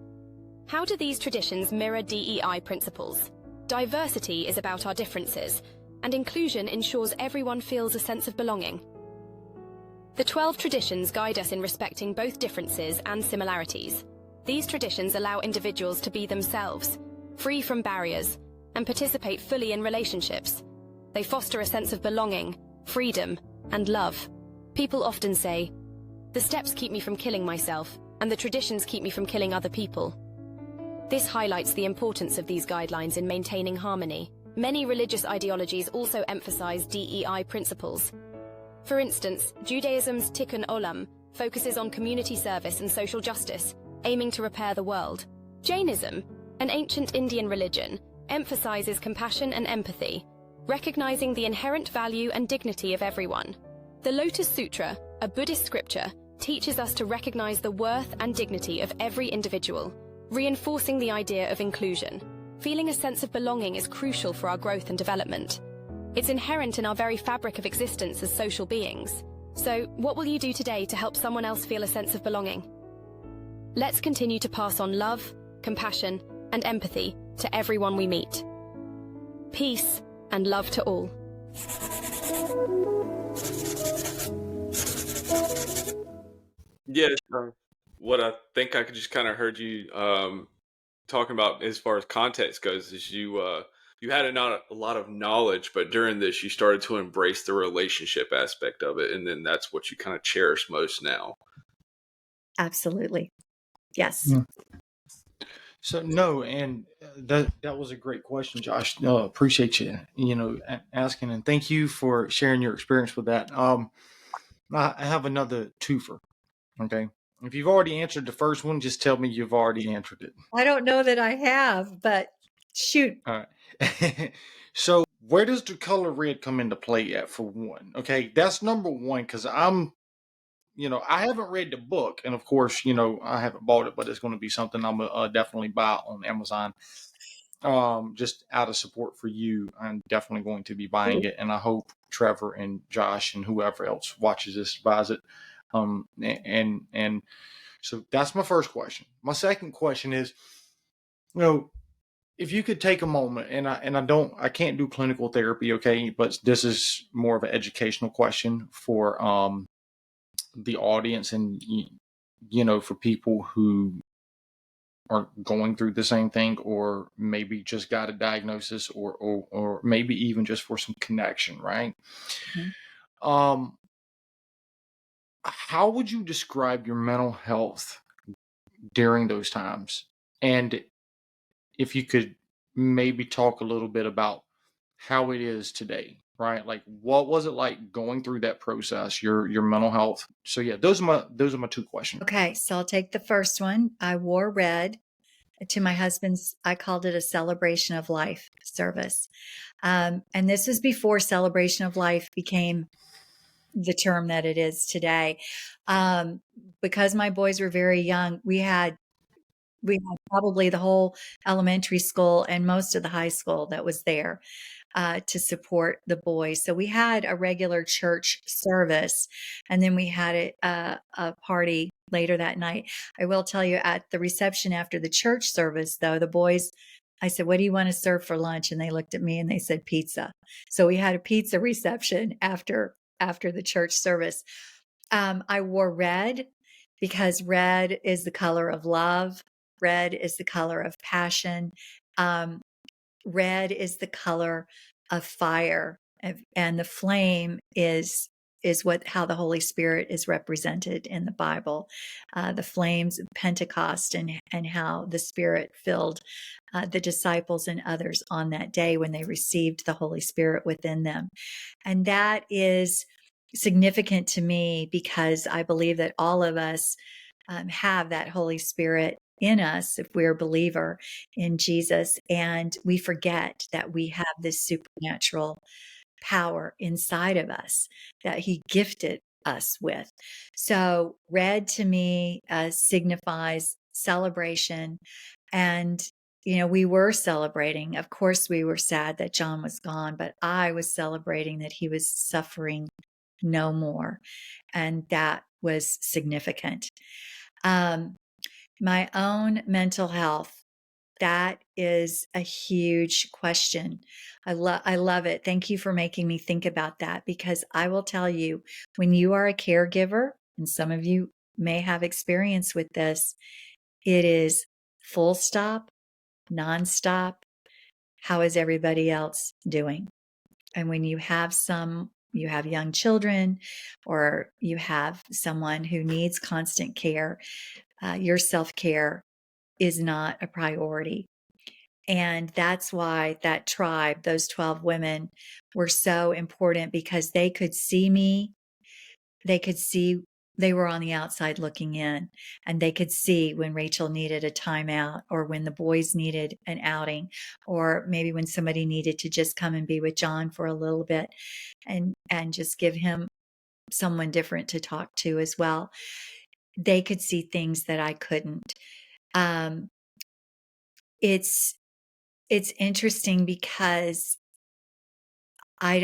How do these traditions mirror DEI principles? Diversity is about our differences, and inclusion ensures everyone feels a sense of belonging. The 12 traditions guide us in respecting both differences and similarities. These traditions allow individuals to be themselves, free from barriers, and participate fully in relationships. They foster a sense of belonging, freedom, and love. People often say, "The steps keep me from killing myself, and the traditions keep me from killing other people." This highlights the importance of these guidelines in maintaining harmony. Many religious ideologies also emphasize DEI principles. For instance, Judaism's Tikkun Olam focuses on community service and social justice, aiming to repair the world. Jainism, an ancient Indian religion, emphasizes compassion and empathy, recognizing the inherent value and dignity of everyone. The Lotus Sutra, a Buddhist scripture, teaches us to recognize the worth and dignity of every individual, reinforcing the idea of inclusion. Feeling a sense of belonging is crucial for our growth and development. It's inherent in our very fabric of existence as social beings. So, what will you do today to help someone else feel a sense of belonging? Let's continue to pass on love, compassion, and empathy to everyone we meet. Peace and love to all. Yes. What I think I could just kind of heard you talking about as far as context goes is you had not a lot of knowledge, but during this you started to embrace the relationship aspect of it, and then that's what you kind of cherish most now. Absolutely. Yes. Yeah. So no, and that was a great question, Josh. Appreciate you, asking, and thank you for sharing your experience with that. I have another twofer. Okay, if you've already answered the first one, just tell me you've already answered it. I don't know that I have, but shoot. All right. So where does the color red come into play at, for one? Okay, that's number one, because I haven't read the book, and of course, I haven't bought it, but it's going to be something I'm definitely buy on Amazon. Just out of support for you, I'm definitely going to be buying it, and I hope Trevor and Josh and whoever else watches this buys it. And so that's my first question. My second question is, if you could take a moment, and I can't do clinical therapy, okay, but this is more of an educational question for the audience, and for people who are going through the same thing, or maybe just got a diagnosis, or maybe even just for some connection, right? Mm-hmm. How would you describe your mental health during those times? And if you could maybe talk a little bit about how it is today, right? Like, what was it like going through that process, your mental health? So yeah, those are my two questions. Okay, so I'll take the first one. I wore red to my husband's, I called it a celebration of life service. And this was before celebration of life became the term that it is today. Because my boys were very young, we had probably the whole elementary school and most of the high school that was there to support the boys. So we had a regular church service, and then we had a party later that night. I will tell you, at the reception after the church service, though, the boys, I said, "What do you want to serve for lunch?" And they looked at me and they said, "Pizza." So we had a pizza reception after the church service. I wore red because red is the color of love. Red is the color of passion. Red is the color of fire, and the flame is how the Holy Spirit is represented in the Bible. The flames of Pentecost, and how the Spirit filled the disciples and others on that day when they received the Holy Spirit within them. And that is significant to me because I believe that all of us have that Holy Spirit in us if we're a believer in Jesus. And we forget that we have this supernatural power inside of us that he gifted us with. So red to me signifies celebration. And, we were celebrating. Of course, we were sad that John was gone, but I was celebrating that he was suffering no more. And that was significant. My own mental health, that is a huge question. I love it. Thank you for making me think about that, because I will tell you, when you are a caregiver, and some of you may have experience with this, it is full stop, nonstop. How is everybody else doing? And when you have young children, or you have someone who needs constant care, your self-care is not a priority. And that's why that tribe, those 12 women, were so important, because they could see me. They were on the outside looking in, and they could see when Rachel needed a timeout, or when the boys needed an outing, or maybe when somebody needed to just come and be with John for a little bit, and just give him someone different to talk to as well. They could see things that I couldn't. It's interesting, because I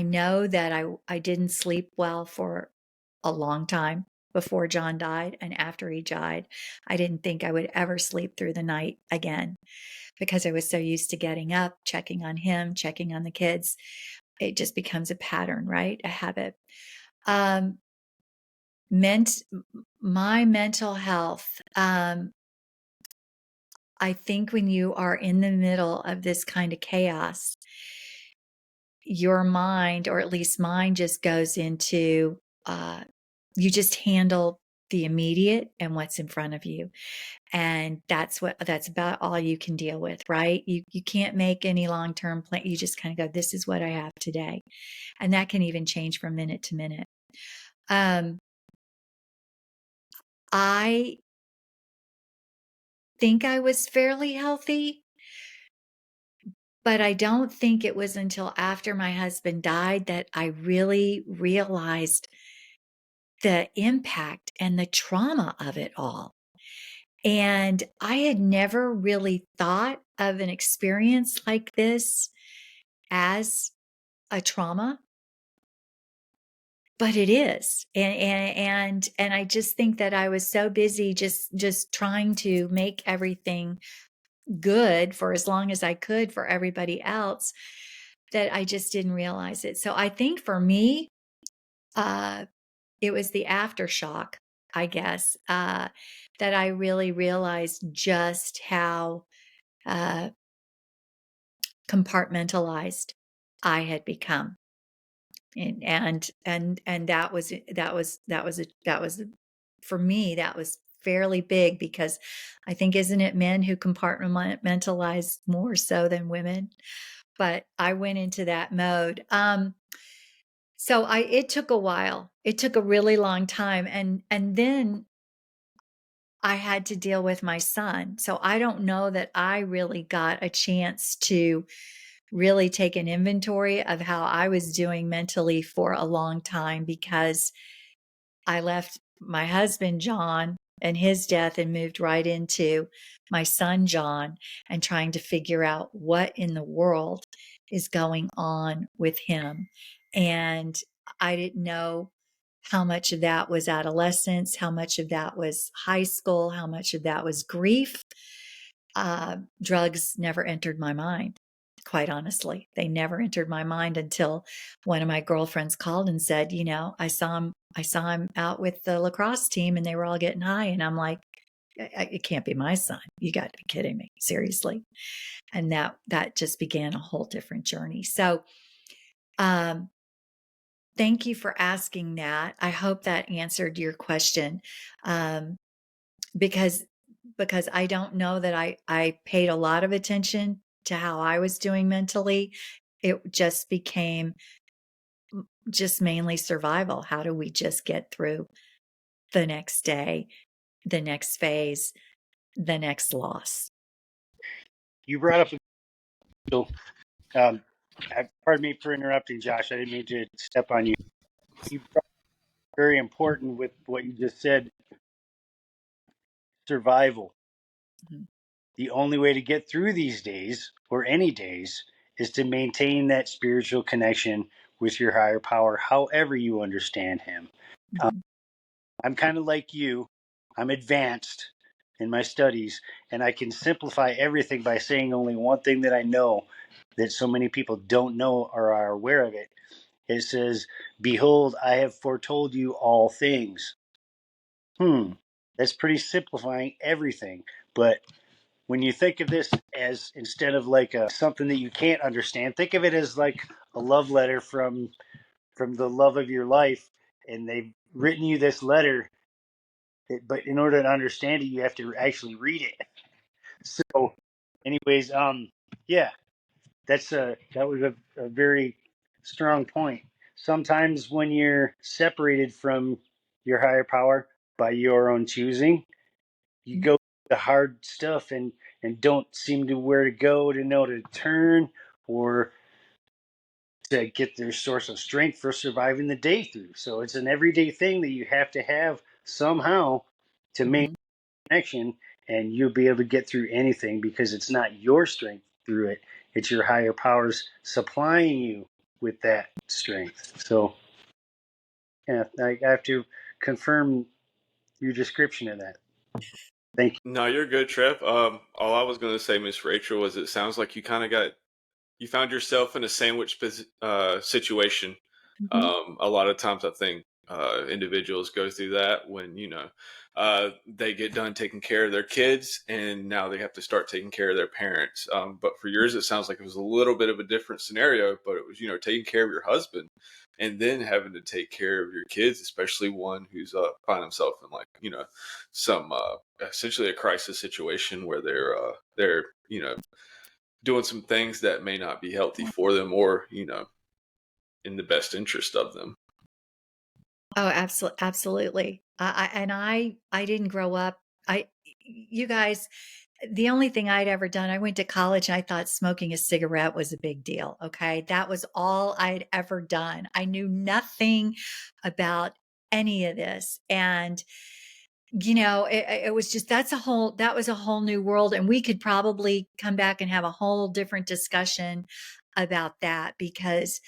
know that I didn't sleep well for a long time before John died, and after he died. I didn't think I would ever sleep through the night again, because I was so used to getting up, checking on him, checking on the kids. It just becomes a pattern, right? A habit. My mental health, I think when you are in the middle of this kind of chaos, your mind, or at least mine, just goes into, you just handle the immediate and what's in front of you. And that's about all you can deal with, right? You can't make any long-term plan. You just kind of go, this is what I have today. And that can even change from minute to minute. I think I was fairly healthy, but I don't think it was until after my husband died that I really realized the impact and the trauma of it all. And I had never really thought of an experience like this as a trauma, but it is. And I just think that I was so busy just trying to make everything good for as long as I could for everybody else, that I just didn't realize it. So I think for me, it was the aftershock, I guess, that I really realized just how compartmentalized I had become. And that was for me, that was fairly big, because I think, isn't it men who compartmentalize more so than women? But I went into that mode. So it took a while. It took a really long time. And then I had to deal with my son. So I don't know that I really got a chance to really take an inventory of how I was doing mentally for a long time, because I left my husband, John, and his death, and moved right into my son, John, and trying to figure out what in the world is going on with him. And I didn't know how much of that was adolescence, how much of that was high school, how much of that was grief. Drugs never entered my mind. Quite honestly, they never entered my mind until one of my girlfriends called and said, I saw him out with the lacrosse team and they were all getting high. And I'm like, it can't be my son. You got to be kidding me. Seriously. And that just began a whole different journey. So, thank you for asking that. I hope that answered your question. Because I don't know that I paid a lot of attention to how I was doing mentally. It just became just mainly survival. How do we just get through the next day, the next phase, the next loss. You brought up so, pardon me for interrupting, Josh. I didn't mean to step on you. You brought up very important with what you just said, survival. Mm-hmm. The only way to get through these days, or any days, is to maintain that spiritual connection with your higher power, however you understand him. Mm-hmm. I'm kind of like you. I'm advanced in my studies, and I can simplify everything by saying only one thing that I know that so many people don't know or are aware of it. It says, "Behold, I have foretold you all things." That's pretty simplifying everything. But when you think of this as, instead of like something that you can't understand, think of it as like a love letter from the love of your life, and they've written you this letter. But in order to understand it, you have to actually read it. So, anyways, yeah, that was a very strong point. Sometimes when you're separated from your higher power by your own choosing, you go the hard stuff and don't seem to where to go, to know to turn, or to get their source of strength for surviving the day through. So it's an everyday thing that you have to have somehow to make connection, and you'll be able to get through anything because it's not your strength through it. It's your higher powers supplying you with that strength. So, yeah, I have to confirm your description of that. Thank you. No, you're good, Trev. All I was going to say, Miss Rachel, was it sounds like you found yourself in a sandwich situation. Mm-hmm. A lot of times I think individuals go through that when, they get done taking care of their kids and now they have to start taking care of their parents. But for yours, it sounds like it was a little bit of a different scenario, but it was, taking care of your husband and then having to take care of your kids, especially one who's find himself in like, some essentially a crisis situation where they're, doing some things that may not be healthy for them or, in the best interest of them. Oh, absolutely. I didn't grow up. You guys, the only thing I'd ever done, I went to college and I thought smoking a cigarette was a big deal. Okay. That was all I'd ever done. I knew nothing about any of this. And, it was just, that was a whole new world. And we could probably come back and have a whole different discussion about that because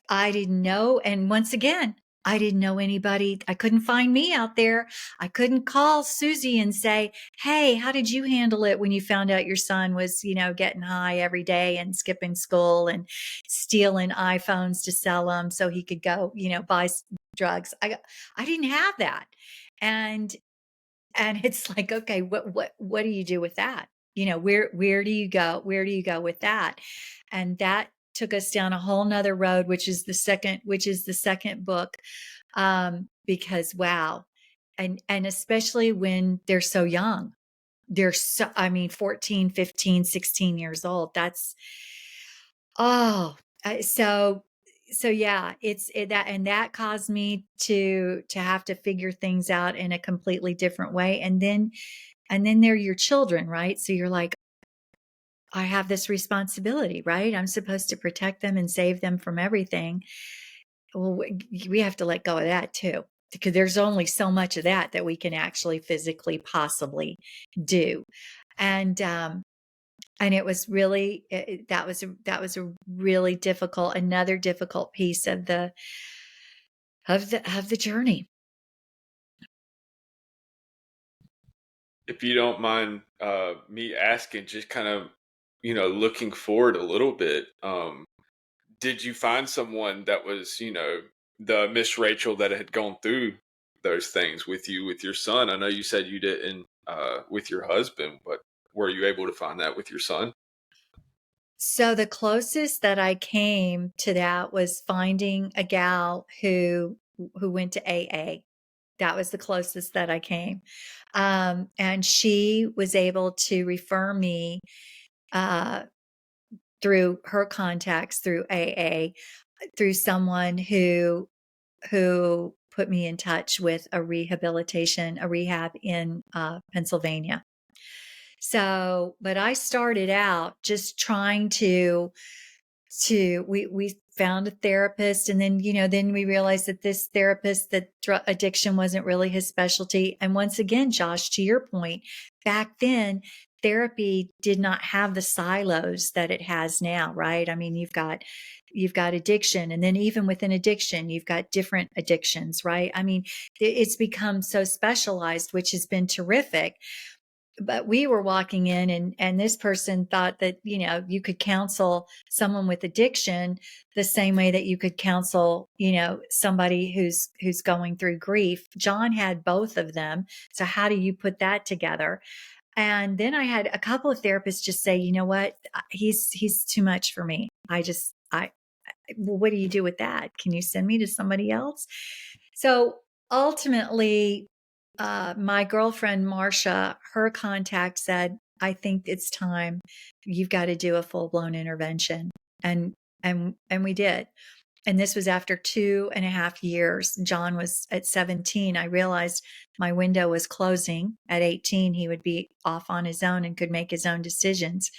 I didn't know. And once again, I didn't know anybody. I couldn't find me out there. I couldn't call Susie and say, "Hey, how did you handle it when you found out your son was, getting high every day and skipping school and stealing iPhones to sell them so he could go, buy drugs?" I didn't have that. And it's like, okay, what do you do with that? Where do you go? Where do you go with that? And that took us down a whole nother road, which is the second book. Because wow. And especially when they're so young, I mean, 14, 15, 16 years old. That's, oh, so yeah, that caused me to have to figure things out in a completely different way. And then they're your children, right? So you're like, I have this responsibility, right? I'm supposed to protect them and save them from everything. Well, we have to let go of that too, because there's only so much of that we can actually physically possibly do. And it was really, that was a really another difficult piece of the journey. If you don't mind me asking, just kind of, looking forward a little bit, did you find someone that was, the Miss Rachel that had gone through those things with you, with your son? I know you said you didn't with your husband, but were you able to find that with your son? So the closest that I came to that was finding a gal who went to AA. That was the closest that I came. And she was able to refer me through her contacts through AA, through someone who put me in touch with a rehab in Pennsylvania. So, but I started out just trying we found a therapist, and then, then we realized that this therapist, that addiction wasn't really his specialty. And once again, Josh, to your point, back then, therapy did not have the silos that it has now, right? I mean, you've got addiction, and then even within addiction, you've got different addictions, right? I mean, it's become so specialized, which has been terrific. But we were walking in, and this person thought that, you could counsel someone with addiction the same way that you could counsel, somebody who's going through grief. John had both of them. So how do you put that together? And then I had a couple of therapists just say, you know what, he's too much for me. Well, what do you do with that? Can you send me to somebody else? So ultimately, my girlfriend, Marcia, her contact said, I think it's time. You've got to do a full blown intervention. And we did. And this was after 2.5 years. John was at 17. I realized my window was closing. At 18, he would be off on his own and could make his own decisions.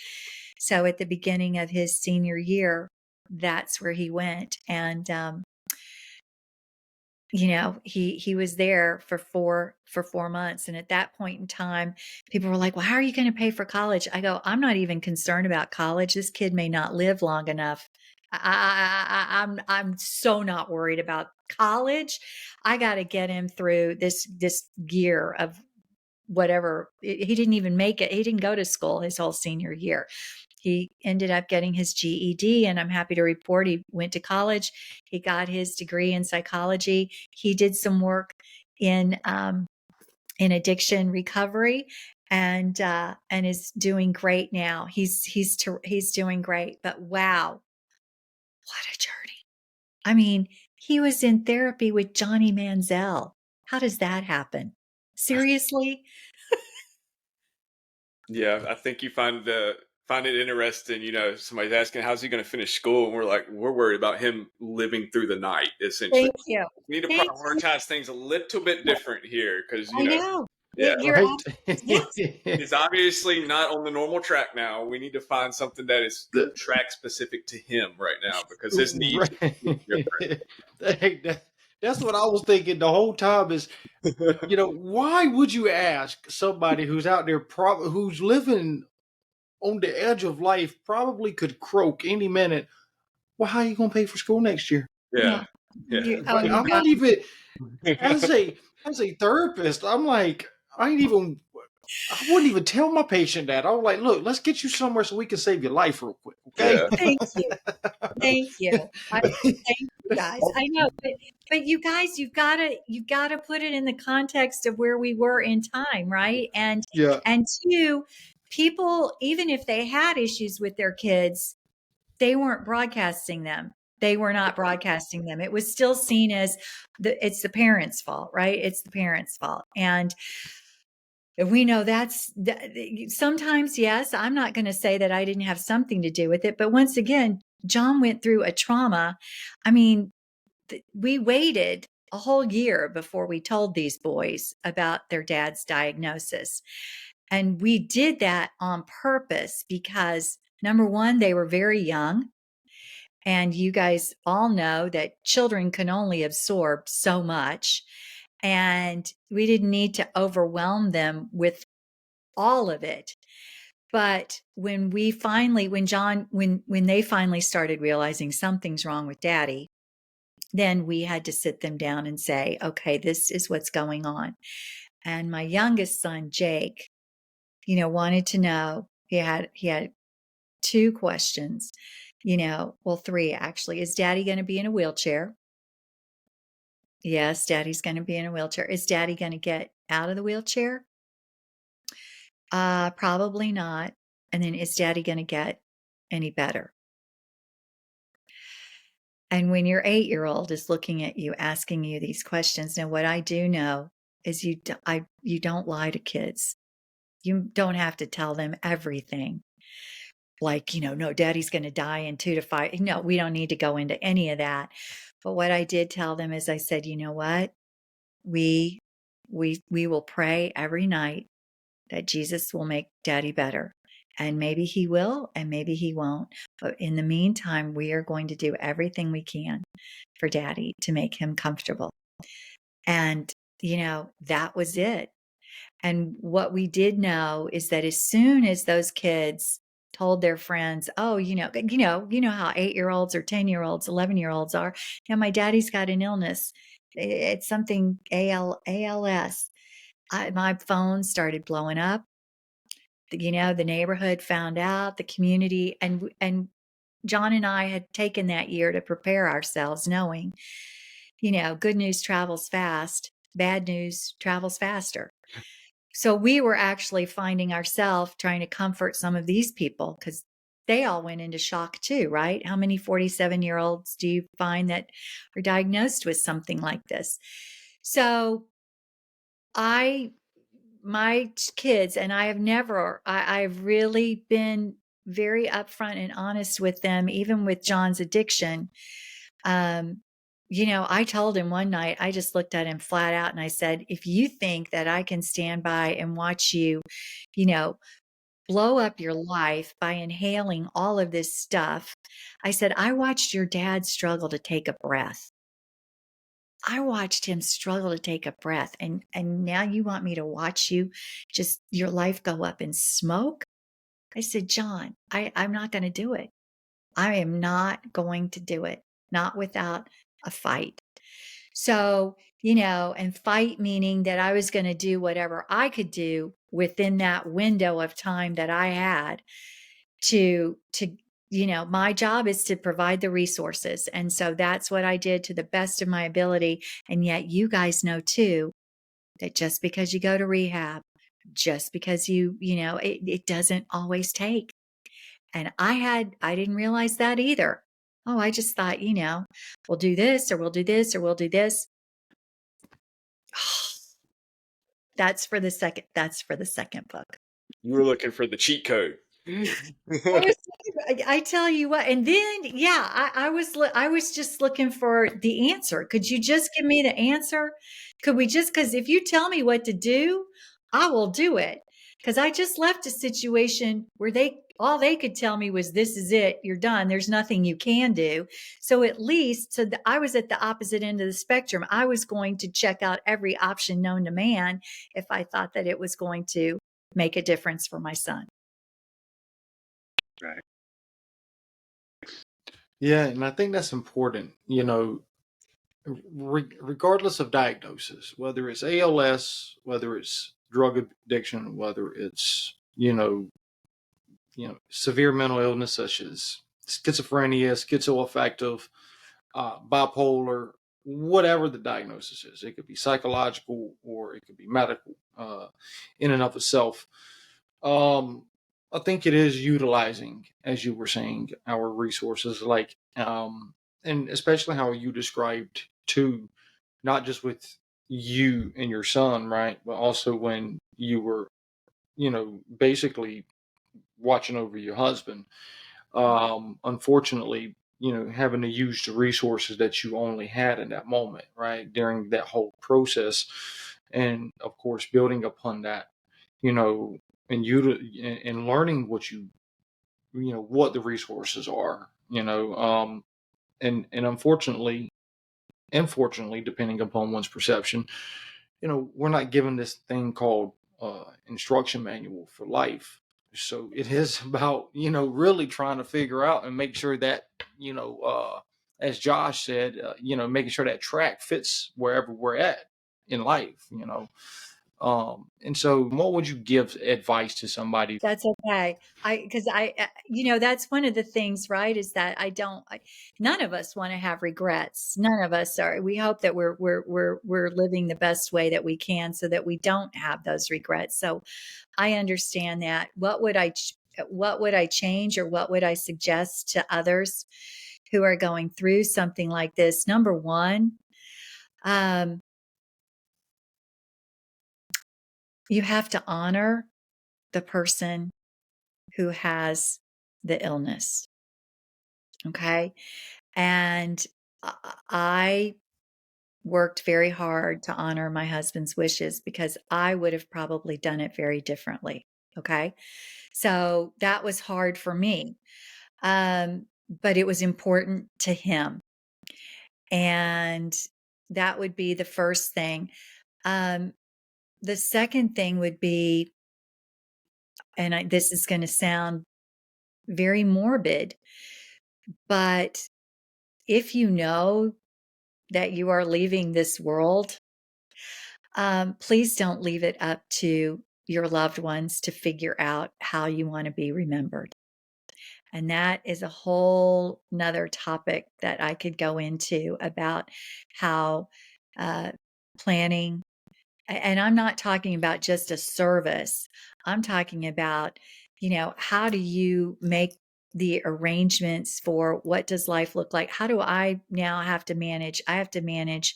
So at the beginning of his senior year, that's where he went. And, he was there for 4 months. And at that point in time, people were like, well, how are you going to pay for college? I go, I'm not even concerned about college. This kid may not live long enough. I'm so not worried about college. I got to get him through this year of whatever. He didn't even make it. He didn't go to school his whole senior year. He ended up getting his GED, and I'm happy to report he went to college. He got his degree in psychology. He did some work in addiction recovery, and is doing great now. He's doing great. But wow, what a journey! I mean, he was in therapy with Johnny Manziel. How does that happen? Seriously? Yeah, I think you find it interesting. Somebody's asking, how's he going to finish school? And we're like, we're worried about him living through the night, essentially. Thank you. We need to Thank prioritize things a little bit different here because, I know. yeah, You're Right. yes. he's obviously not on the normal track now. We need to find something that is track specific to him right now because his needs are different. That's what I was thinking the whole time is, why would you ask somebody who's out there, who's living on the edge of life, probably could croak any minute, well, how are you going to pay for school next year? Yeah. I'm not even, as a therapist, I'm like, I wouldn't even tell my patient that. I was like, look, let's get you somewhere so we can save your life real quick. Okay. Yeah. Thank you. Thank you. Thank you, guys. I know, but you guys, you've got to put it in the context of where we were in time, right? And Yeah. and two, people, even if they had issues with their kids, they weren't broadcasting them. They were not broadcasting them. It was still seen as it's the parents' fault, right? It's the parents' fault. And we know sometimes, yes, I'm not going to say that I didn't have something to do with it. But once again, John went through a trauma. I mean, we waited a whole year before we told these boys about their dad's diagnosis. And we did that on purpose because, number one, they were very young. And you guys all know that children can only absorb so much. And we didn't need to overwhelm them with all of it. But when they finally started realizing something's wrong with daddy, then we had to sit them down and say, okay, this is what's going on. And my youngest son, Jake, wanted to know, he had 2 questions, well, 3 actually. Is daddy going to be in a wheelchair? Yes, daddy's going to be in a wheelchair. Is daddy going to get out of the wheelchair? Probably not. And then, is daddy going to get any better? And when your 8-year-old is looking at you, asking you these questions, now what I do know is you don't lie to kids. You don't have to tell them everything. Like, no, daddy's going to die in 2 to 5. No, we don't need to go into any of that. But what I did tell them is I said, you know what? We will pray every night that Jesus will make Daddy better. And maybe he will, and maybe he won't. But in the meantime, we are going to do everything we can for Daddy to make him comfortable. And, that was it. And what we did know is that as soon as those kids told their friends, oh, you know how 8-year-olds or 10-year-olds, 11-year-olds are, my daddy's got an illness. It's something ALS. My phone started blowing up. The neighborhood found out, the community, and John and I had taken that year to prepare ourselves, knowing, good news travels fast, bad news travels faster. So we were actually finding ourselves trying to comfort some of these people because they all went into shock too, right? How many 47-year-olds do you find that are diagnosed with something like this? So my kids, and I've really been very upfront and honest with them, even with John's addiction. I told him one night, I just looked at him flat out and I said, if you think that I can stand by and watch you, blow up your life by inhaling all of this stuff, I said, I watched your dad struggle to take a breath. I watched him struggle to take a breath. And now you want me to watch you just your life go up in smoke? I said, John, I'm not going to do it. I am not going to do it. Not without a fight. So, and fight meaning that I was going to do whatever I could do within that window of time that I had to my job is to provide the resources. And so that's what I did to the best of my ability. And yet you guys know too, that just because you go to rehab, just because it doesn't always take. And I didn't realize that either. Oh, I just thought, we'll do this or we'll do this or we'll do this. That's for the second book. You were looking for the cheat code. I tell you what, and then I was just looking for the answer. Could you just give me the answer? Because if you tell me what to do, I will do it. Because I just left a situation where all they could tell me was, this is it, you're done, there's nothing you can do. So at least, I was at the opposite end of the spectrum. I was going to check out every option known to man if I thought that it was going to make a difference for my son. Right. Yeah, and I think that's important, regardless of diagnosis, whether it's ALS, whether it's drug addiction, whether it's, severe mental illness such as schizophrenia, schizoaffective, bipolar, whatever the diagnosis is. It could be psychological or it could be medical in and of itself. I think it is utilizing, as you were saying, our resources, and especially how you described too, not just with you and your son, right, but also when you were, basically watching over your husband. Unfortunately, having to use the resources that you only had in that moment, right, during that whole process, and of course, building upon that, and and learning what what the resources are, and unfortunately, depending upon one's perception, we're not given this thing called instruction manual for life. So it is about, really trying to figure out and make sure that, as Josh said, making sure that track fits wherever we're at in life, and so what would you give advice to somebody? That's okay. That's one of the things, right? Is that none of us want to have regrets. None of us are. We hope that we're living the best way that we can so that we don't have those regrets. So I understand that. What would I change, or what would I suggest to others who are going through something like this? Number one, you have to honor the person who has the illness. Okay. And I worked very hard to honor my husband's wishes because I would have probably done it very differently. Okay. So that was hard for me. But it was important to him. And that would be the first thing. The second thing would be, and this is going to sound very morbid, but if you know that you are leaving this world, please don't leave it up to your loved ones to figure out how you want to be remembered. And that is a whole nother topic that I could go into about how planning, and I'm not talking about just a service. I'm talking about, how do you make the arrangements for what does life look like? How do I now have to manage? I have to manage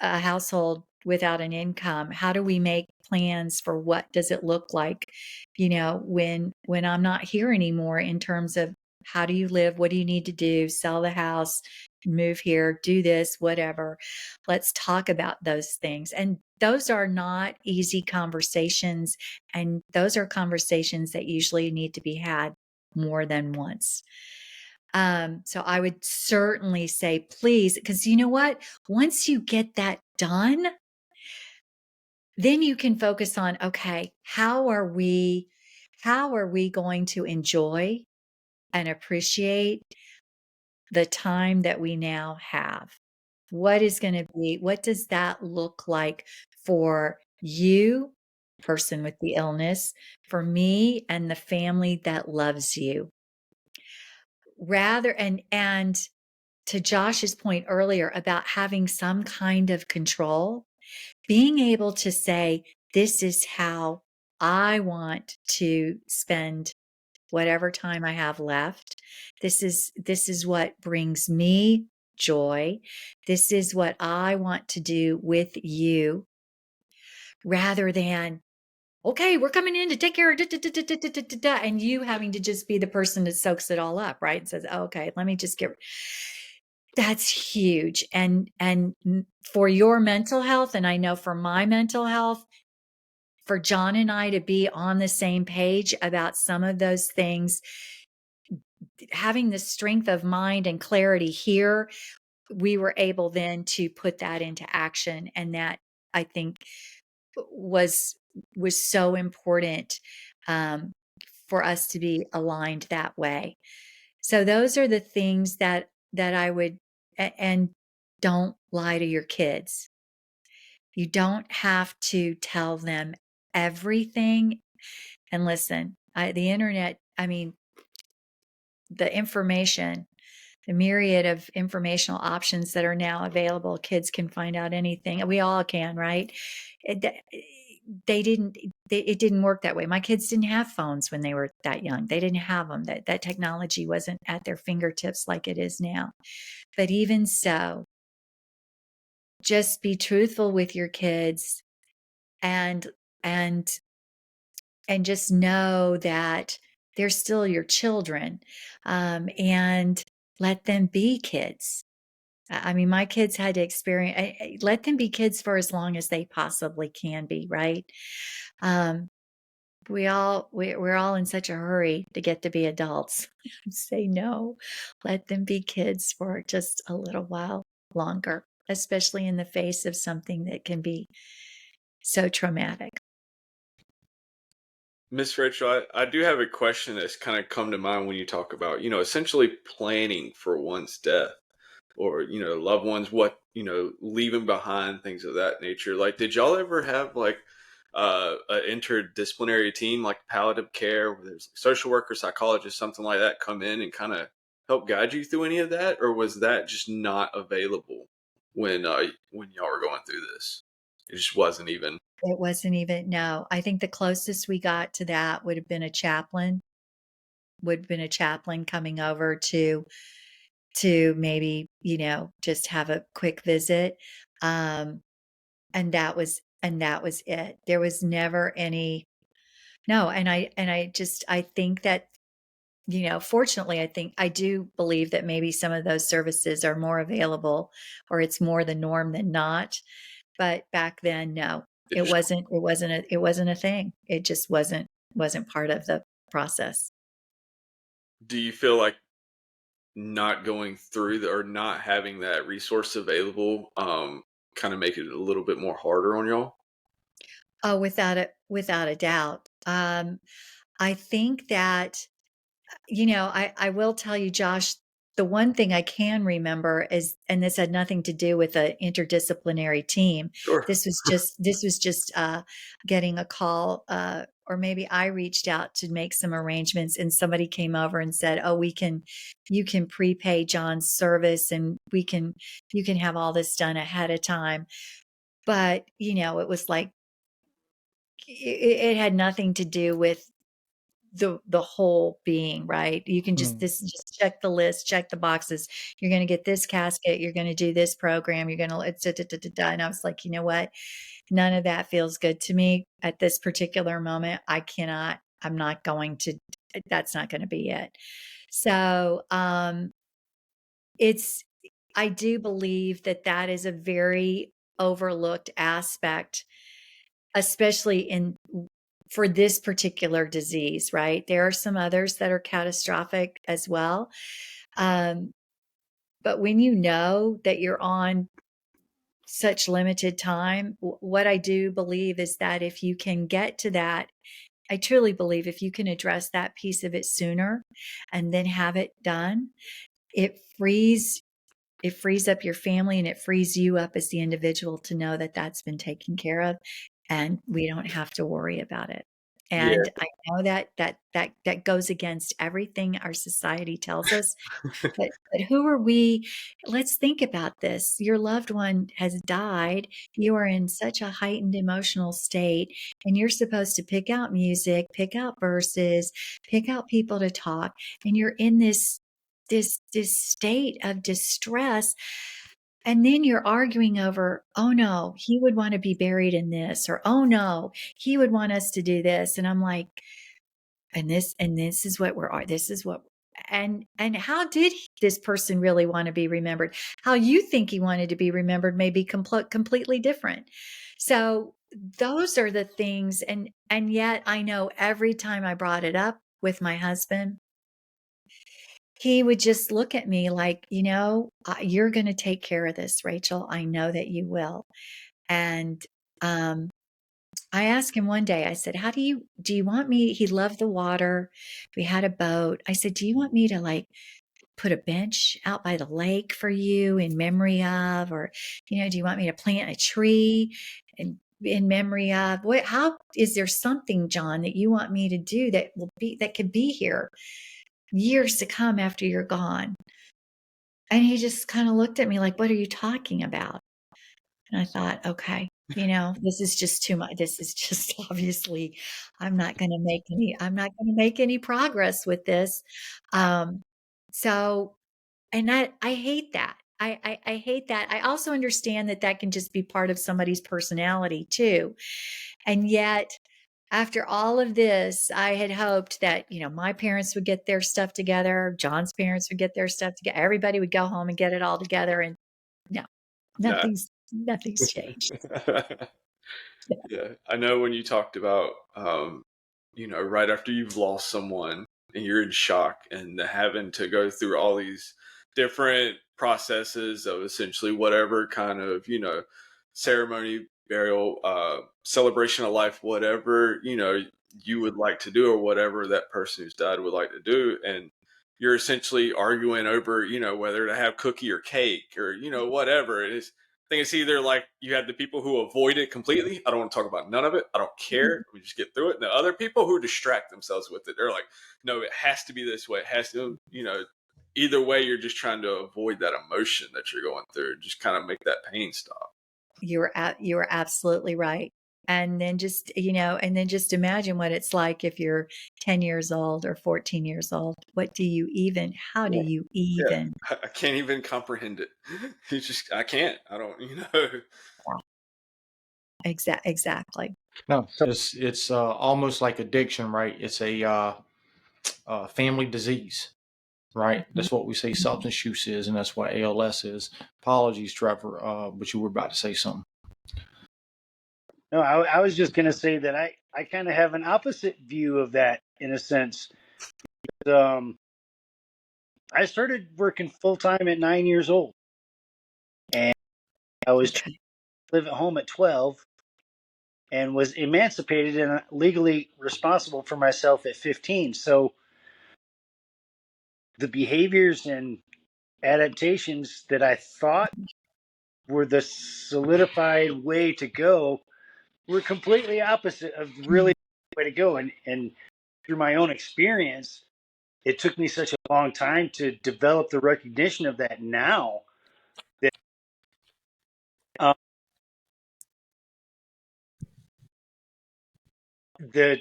a household without an income. How do we make plans for what does it look like, when I'm not here anymore, in terms of how do you live? What do you need to do? Sell the house, move here, do this, whatever. Let's talk about those things. And those are not easy conversations. And those are conversations that usually need to be had more than once. So I would certainly say, please, because you know what? Once you get that done, then you can focus on, okay, how are we going to enjoy and appreciate the time that we now have? What does that look like for you, person with the illness, for me and the family that loves you? And to Josh's point earlier about having some kind of control, being able to say, this is how I want to spend whatever time I have left. This is what brings me joy. This is what I want to do with you, rather than, okay, we're coming in to take care of and you having to just be the person that soaks it all up, right? And says, oh, okay, let me just that's huge. And for your mental health, and I know for my mental health, for John and I to be on the same page about some of those things, having the strength of mind and clarity here, we were able then to put that into action. And that, I think, was so important, for us to be aligned that way. So those are the things that I would, and don't lie to your kids. You don't have to tell them everything. And listen, the internet, I mean, the information, the myriad of informational options that are now available, kids can find out anything. We all can, right? It didn't work that way. My kids didn't have phones when they were that young. They didn't have them. That technology wasn't at their fingertips like it is now. But even so, just be truthful with your kids, and just know that they're still your children, and let them be kids. I mean, my kids had to experience, let them be kids for as long as they possibly can be, right? We're all in such a hurry to get to be adults. Say no, let them be kids for just a little while longer, especially in the face of something that can be so traumatic. Miss Rachel, I do have a question that's kind of come to mind when you talk about, essentially planning for one's death, or, loved ones, what, leaving behind, things of that nature. Like, did y'all ever have like an interdisciplinary team, like palliative care, where there's social worker, psychologist, something like that, come in and kind of help guide you through any of that? Or was that just not available when y'all were going through this? It just wasn't even. It wasn't even, no. I think the closest we got to that would have been a chaplain, coming over to maybe, just have a quick visit. And that was it. There was never any, no. And I think that fortunately, I do believe that maybe some of those services are more available, or it's more the norm than not. But back then, no, it wasn't a thing. It just wasn't part of the process. Do you feel like not going through or not having that resource available kind of make it a little bit more harder on y'all? Oh, without a doubt. I think that, I will tell you, Josh, the one thing I can remember is, and this had nothing to do with an interdisciplinary team. Sure. This was just getting a call, or maybe I reached out to make some arrangements, and somebody came over and said, "Oh, you can prepay John's service, and you can have all this done ahead of time." But it was like it had nothing to do with the whole being, right? You can just check the list, check the boxes. You're going to get this casket. You're going to do this program. You're going to, it's and I was like, you know what? None of that feels good to me at this particular moment. I'm not going to, that's not going to be it. So, I do believe that is a very overlooked aspect, especially for this particular disease, right? There are some others that are catastrophic as well. But when you know that you're on such limited time, what I do believe is that if you can get to that, I truly believe if you can address that piece of it sooner and then have it done, it frees up your family, and it frees you up as the individual to know that that's been taken care of, and we don't have to worry about it. Yeah. And I know that goes against everything our society tells us. But who are we? Let's think about this. Your loved one has died. You are in such a heightened emotional state, and you're supposed to pick out music, pick out verses, pick out people to talk, and you're in this state of distress. And then you're arguing over, oh no, he would want to be buried in this, or oh no, he would want us to do this. And I'm like, and this is what this is what, and how did this person really want to be remembered? How you think he wanted to be remembered may be completely different. So those are the things. And yet I know every time I brought it up with my husband, he would just look at me like, you're going to take care of this, Rachel. I know that you will. And I asked him one day, I said, do you want me? He loved the water. We had a boat. I said, do you want me to like put a bench out by the lake for you in memory of, or, do you want me to plant a tree in memory of how is there something, John, that you want me to do that could be here years to come after you're gone? And he just kind of looked at me like, what are you talking about? And I thought, okay, this is just too much. This is just obviously, I'm not going to make any progress with this. So, and I hate that. I hate that. I also understand that can just be part of somebody's personality too. And yet, after all of this, I had hoped that, my parents would get their stuff together. John's parents would get their stuff together. Everybody would go home and get it all together. And no, Nah. nothing's changed. Yeah, I know when you talked about, right after you've lost someone and you're in shock and having to go through all these different processes of essentially whatever kind of, ceremony, burial, celebration of life, whatever, you would like to do or whatever that person who's died would like to do. And you're essentially arguing over, whether to have cookie or cake or, whatever it is. I think it's either like you have the people who avoid it completely. I don't want to talk about none of it. I don't care. We just get through it. And the other people who distract themselves with it, they're like, no, it has to be this way. It has to, either way, you're just trying to avoid that emotion that you're going through. Just kind of make that pain stop. You were absolutely right. And then just imagine what it's like if you're 10 years old or 14 years old. How do you even? Yeah. I can't even comprehend it. I can't. I don't, Exactly. No, it's almost like addiction, right? It's family disease, right? That's what we say substance use is, and that's what ALS is. Apologies, Trevor, but you were about to say something. No, I was just going to say that I kind of have an opposite view of that in a sense. Um, I started working full time at 9 years old, and I was trying to live at home at 12, and was emancipated and legally responsible for myself at 15. So the behaviors and adaptations that I thought were the solidified way to go were completely opposite of really the way to go. And through my own experience, it took me such a long time to develop the recognition of that now that um, the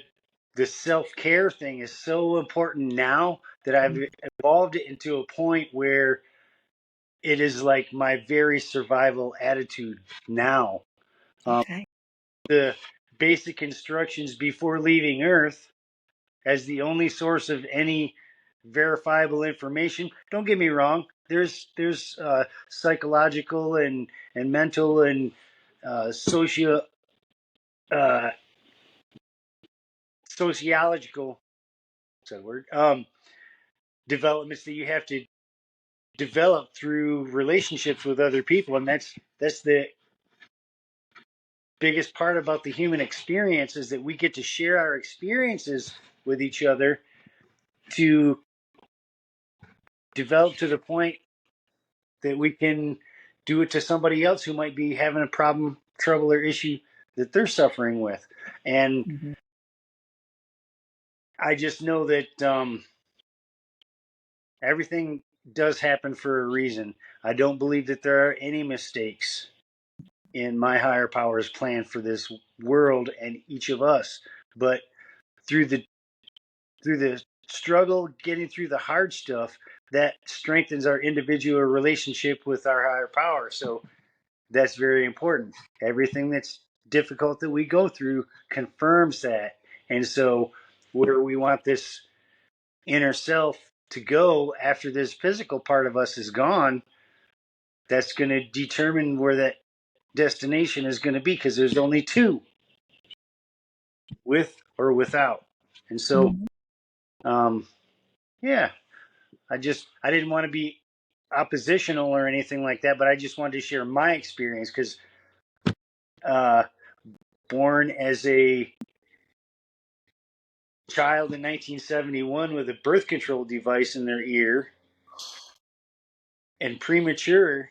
the self-care thing is so important now that I've evolved it into a point where it is like my very survival attitude now. Okay. The basic instructions before leaving Earth as the only source of any verifiable information. Don't get me wrong. There's psychological and mental and socio uh, sociological word developments that you have to develop through relationships with other people, and that's the biggest part about the human experience, is that we get to share our experiences with each other to develop to the point that we can do it to somebody else who might be having a problem, trouble, or issue that they're suffering with. And Mm-hmm. I just know that everything does happen for a reason. I don't believe that there are any mistakes in my higher power's plan for this world and each of us. But through the struggle, getting through the hard stuff, that strengthens our individual relationship with our higher power. So that's very important. Everything that's difficult that we go through confirms that. And so where we want this inner self to go after this physical part of us is gone, that's going to determine where that destination is going to be, because there's only two, with or without. And so yeah, I didn't want to be oppositional or anything like that, but I just wanted to share my experience, because born as a child in 1971 with a birth control device in their ear and premature,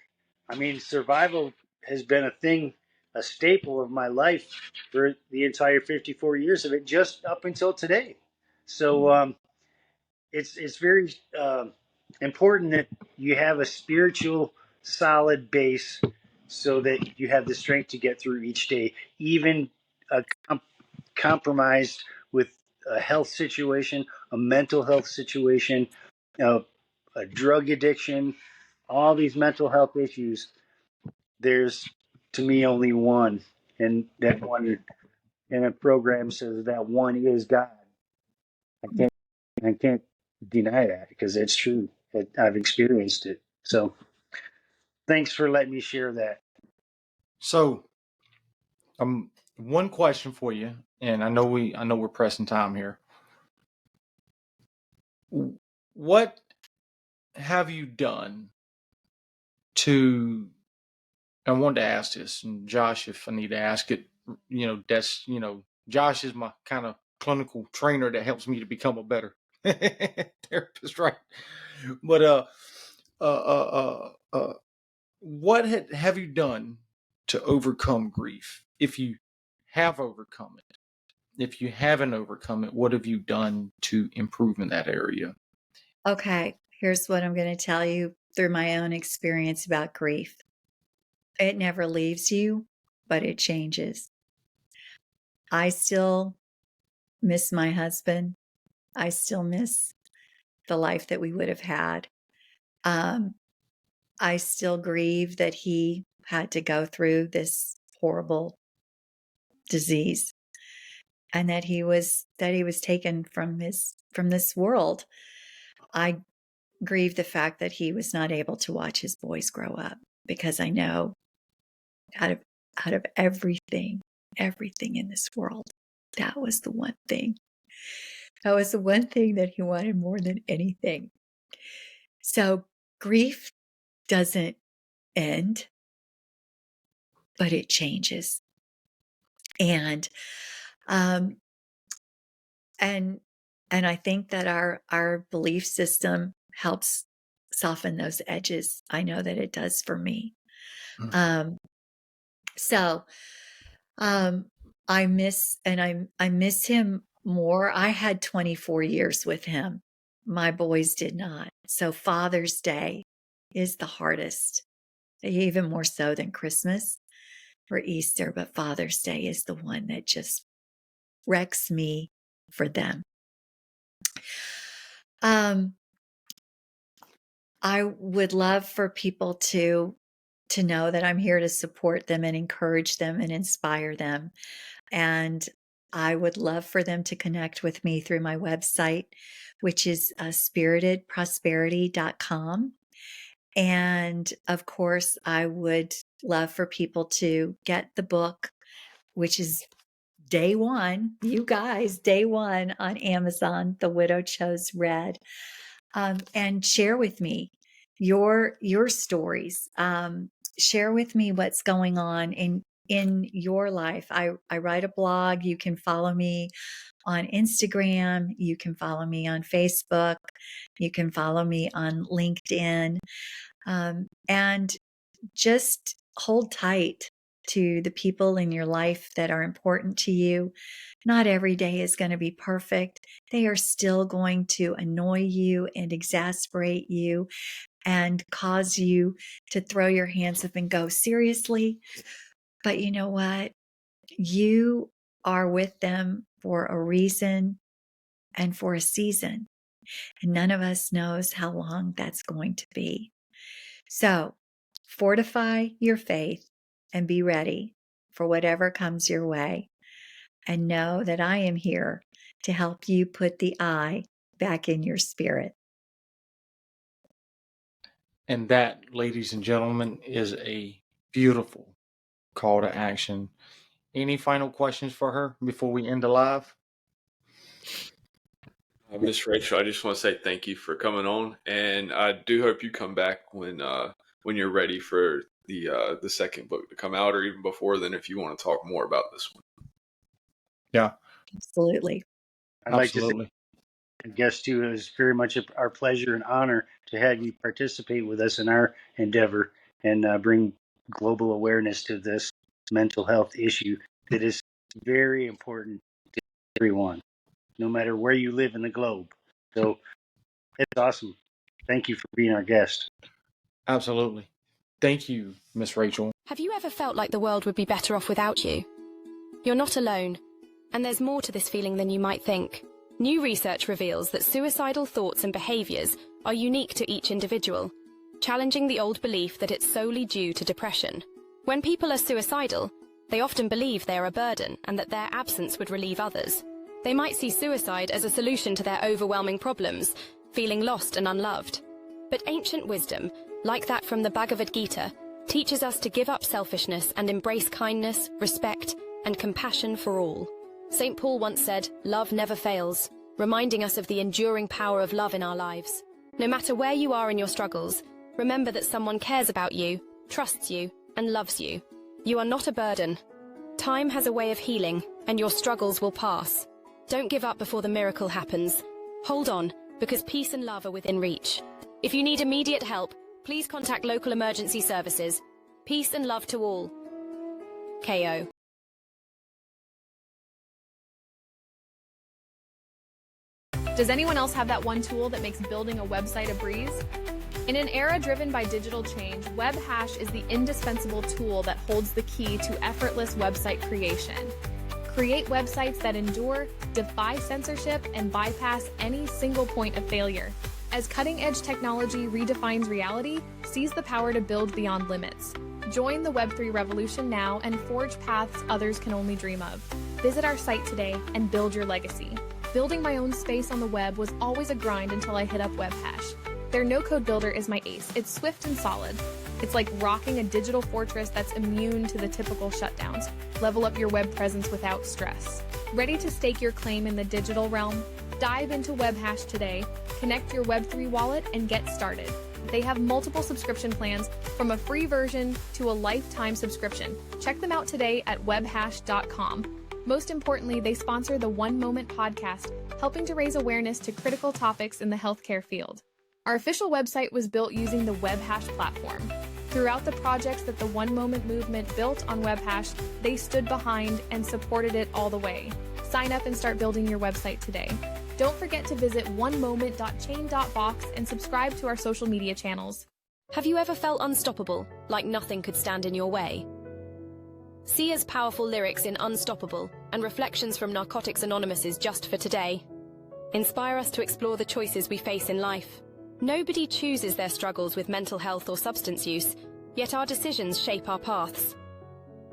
I mean, survival has been a thing, a staple of my life for the entire 54 years of it, just up until today. So it's very important that you have a spiritual solid base so that you have the strength to get through each day, even compromised with a health situation, a mental health situation, uh, a drug addiction, all these mental health issues. There's, to me, only one, and that one in a program says that one is God. I can't deny that, because it's true. I've experienced it. So thanks for letting me share that. So, one question for you, and I know we're pressing time here. What have you done to? I wanted to ask this, and Josh, if I need to ask it, that's Josh is my kind of clinical trainer that helps me to become a better therapist, right? But what have you done to overcome grief? If you have overcome it, if you haven't overcome it, what have you done to improve in that area? Okay, here's what I'm going to tell you through my own experience about grief. It never leaves you, but it changes. I still miss my husband. I still miss the life that we would have had. I still grieve that he had to go through this horrible disease. and that he was taken from this world. I grieve the fact that he was not able to watch his boys grow up, because I know out of everything in this world, that was the one thing. That was the one thing that he wanted more than anything. So grief doesn't end, but it changes. And I think that our belief system helps soften those edges. I know that it does for me. I miss him more. I had 24 years with him. My boys did not. So Father's Day is the hardest, even more so than Christmas or Easter, but Father's Day is the one that just wrecks me for them. I would love for people to know that I'm here to support them and encourage them and inspire them. And I would love for them to connect with me through my website, which is spiritedprosperity.com. And of course, I would love for people to get the book, which is day one, you guys, day one on Amazon, The Widow Chose Red, and share with me your stories. Share with me what's going on in your life. I write a blog. You can follow me on Instagram. You can follow me on Facebook. You can follow me on LinkedIn. And just hold tight to the people in your life that are important to you. Not every day is going to be perfect. They are still going to annoy you and exasperate you and cause you to throw your hands up and go, seriously? But you know what? You are with them for a reason and for a season. And none of us knows how long that's going to be. So fortify your faith and be ready for whatever comes your way. And know that I am here to help you put the I back in your spirit. And that, ladies and gentlemen, is a beautiful call to action. Any final questions for her before we end the live? Miss Rachel, I just want to say thank you for coming on, and I do hope you come back when you're ready for the second book to come out, or even before then, if you want to talk more about this one. Yeah, absolutely. I'd like to say, guest too, it was very much our pleasure and honor to have you participate with us in our endeavor and bring global awareness to this mental health issue that is very important to everyone, no matter where you live in the globe. So it's awesome. Thank you for being our guest. Absolutely. Thank you, Miss Rachel. Have you ever felt like the world would be better off without you? You're not alone, and there's more to this feeling than you might think. New research reveals that suicidal thoughts and behaviors are unique to each individual, challenging the old belief that it's solely due to depression. When people are suicidal, they often believe they are a burden and that their absence would relieve others. They might see suicide as a solution to their overwhelming problems, feeling lost and unloved. But ancient wisdom, like that from the Bhagavad Gita, teaches us to give up selfishness and embrace kindness, respect, and compassion for all. St. Paul once said, "Love never fails," reminding us of the enduring power of love in our lives. No matter where you are in your struggles, remember that someone cares about you, trusts you, and loves you. You are not a burden. Time has a way of healing, and your struggles will pass. Don't give up before the miracle happens. Hold on, because peace and love are within reach. If you need immediate help, please contact local emergency services. Peace and love to all. KO. Does anyone else have that one tool that makes building a website a breeze? In an era driven by digital change, WebHash is the indispensable tool that holds the key to effortless website creation. Create websites that endure, defy censorship, and bypass any single point of failure. As cutting-edge technology redefines reality, seize the power to build beyond limits. Join the Web3 revolution now and forge paths others can only dream of. Visit our site today and build your legacy. Building my own space on the web was always a grind until I hit up Webhash. Their no-code builder is my ace. It's swift and solid. It's like rocking a digital fortress that's immune to the typical shutdowns. Level up your web presence without stress. Ready to stake your claim in the digital realm? Dive into Webhash today, connect your Web3 wallet, and get started. They have multiple subscription plans, from a free version to a lifetime subscription. Check them out today at webhash.com. Most importantly, they sponsor the One Moment podcast, helping to raise awareness to critical topics in the healthcare field. Our official website was built using the Webhash platform. Throughout the projects that the One Moment movement built on Webhash, they stood behind and supported it all the way. Sign up and start building your website today. Don't forget to visit onemoment.chain.box and subscribe to our social media channels. Have you ever felt unstoppable, like nothing could stand in your way? Sia's powerful lyrics in Unstoppable and reflections from Narcotics Anonymous's Just for Today inspire us to explore the choices we face in life. Nobody chooses their struggles with mental health or substance use, yet our decisions shape our paths.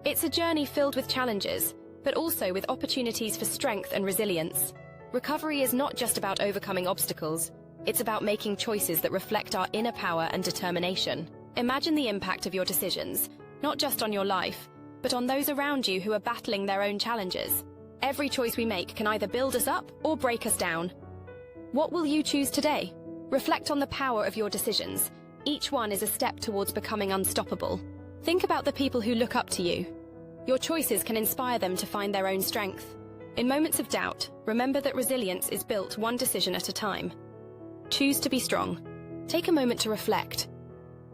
It's a journey filled with challenges, but also with opportunities for strength and resilience. Recovery is not just about overcoming obstacles, it's about making choices that reflect our inner power and determination. Imagine the impact of your decisions, not just on your life, but on those around you who are battling their own challenges. Every choice we make can either build us up or break us down. What will you choose today? Reflect on the power of your decisions. Each one is a step towards becoming unstoppable. Think about the people who look up to you. Your choices can inspire them to find their own strength. In moments of doubt, remember that resilience is built one decision at a time. Choose to be strong. Take a moment to reflect.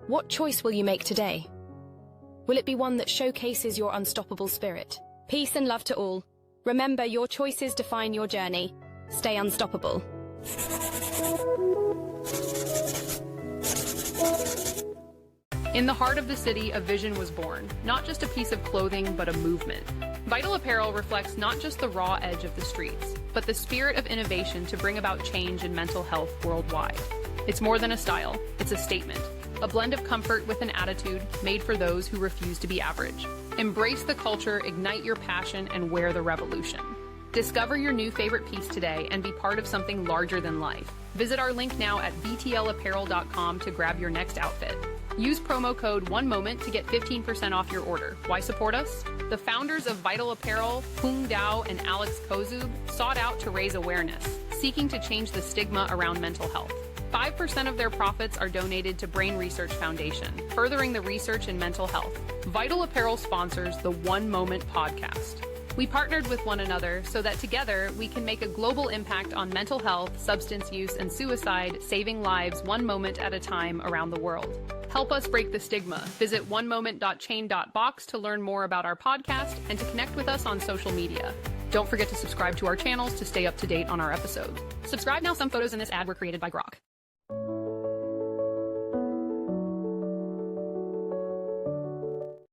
What choice will you make today? Will it be one that showcases your unstoppable spirit? Peace and love to all. Remember, your choices define your journey. Stay unstoppable. In the heart of the city, a vision was born, not just a piece of clothing, but a movement. Vital Apparel reflects not just the raw edge of the streets, but the spirit of innovation to bring about change in mental health worldwide. It's more than a style, it's a statement. A blend of comfort with an attitude made for those who refuse to be average. Embrace the culture, ignite your passion, and wear the revolution. Discover your new favorite piece today and be part of something larger than life. Visit our link now at vtlapparel.com to grab your next outfit. Use promo code OneMoment to get 15% off your order. Why support us? The founders of Vital Apparel, Hung Dao and Alex Kozub, sought out to raise awareness, seeking to change the stigma around mental health. 5% of their profits are donated to Brain Research Foundation, furthering the research in mental health. Vital Apparel sponsors the One Moment podcast. We partnered with one another so that together we can make a global impact on mental health, substance use, and suicide, saving lives one moment at a time around the world. Help us break the stigma. Visit onemoment.chain.box to learn more about our podcast and to connect with us on social media. Don't forget to subscribe to our channels to stay up to date on our episodes. Subscribe now. Some photos in this ad were created by Grok.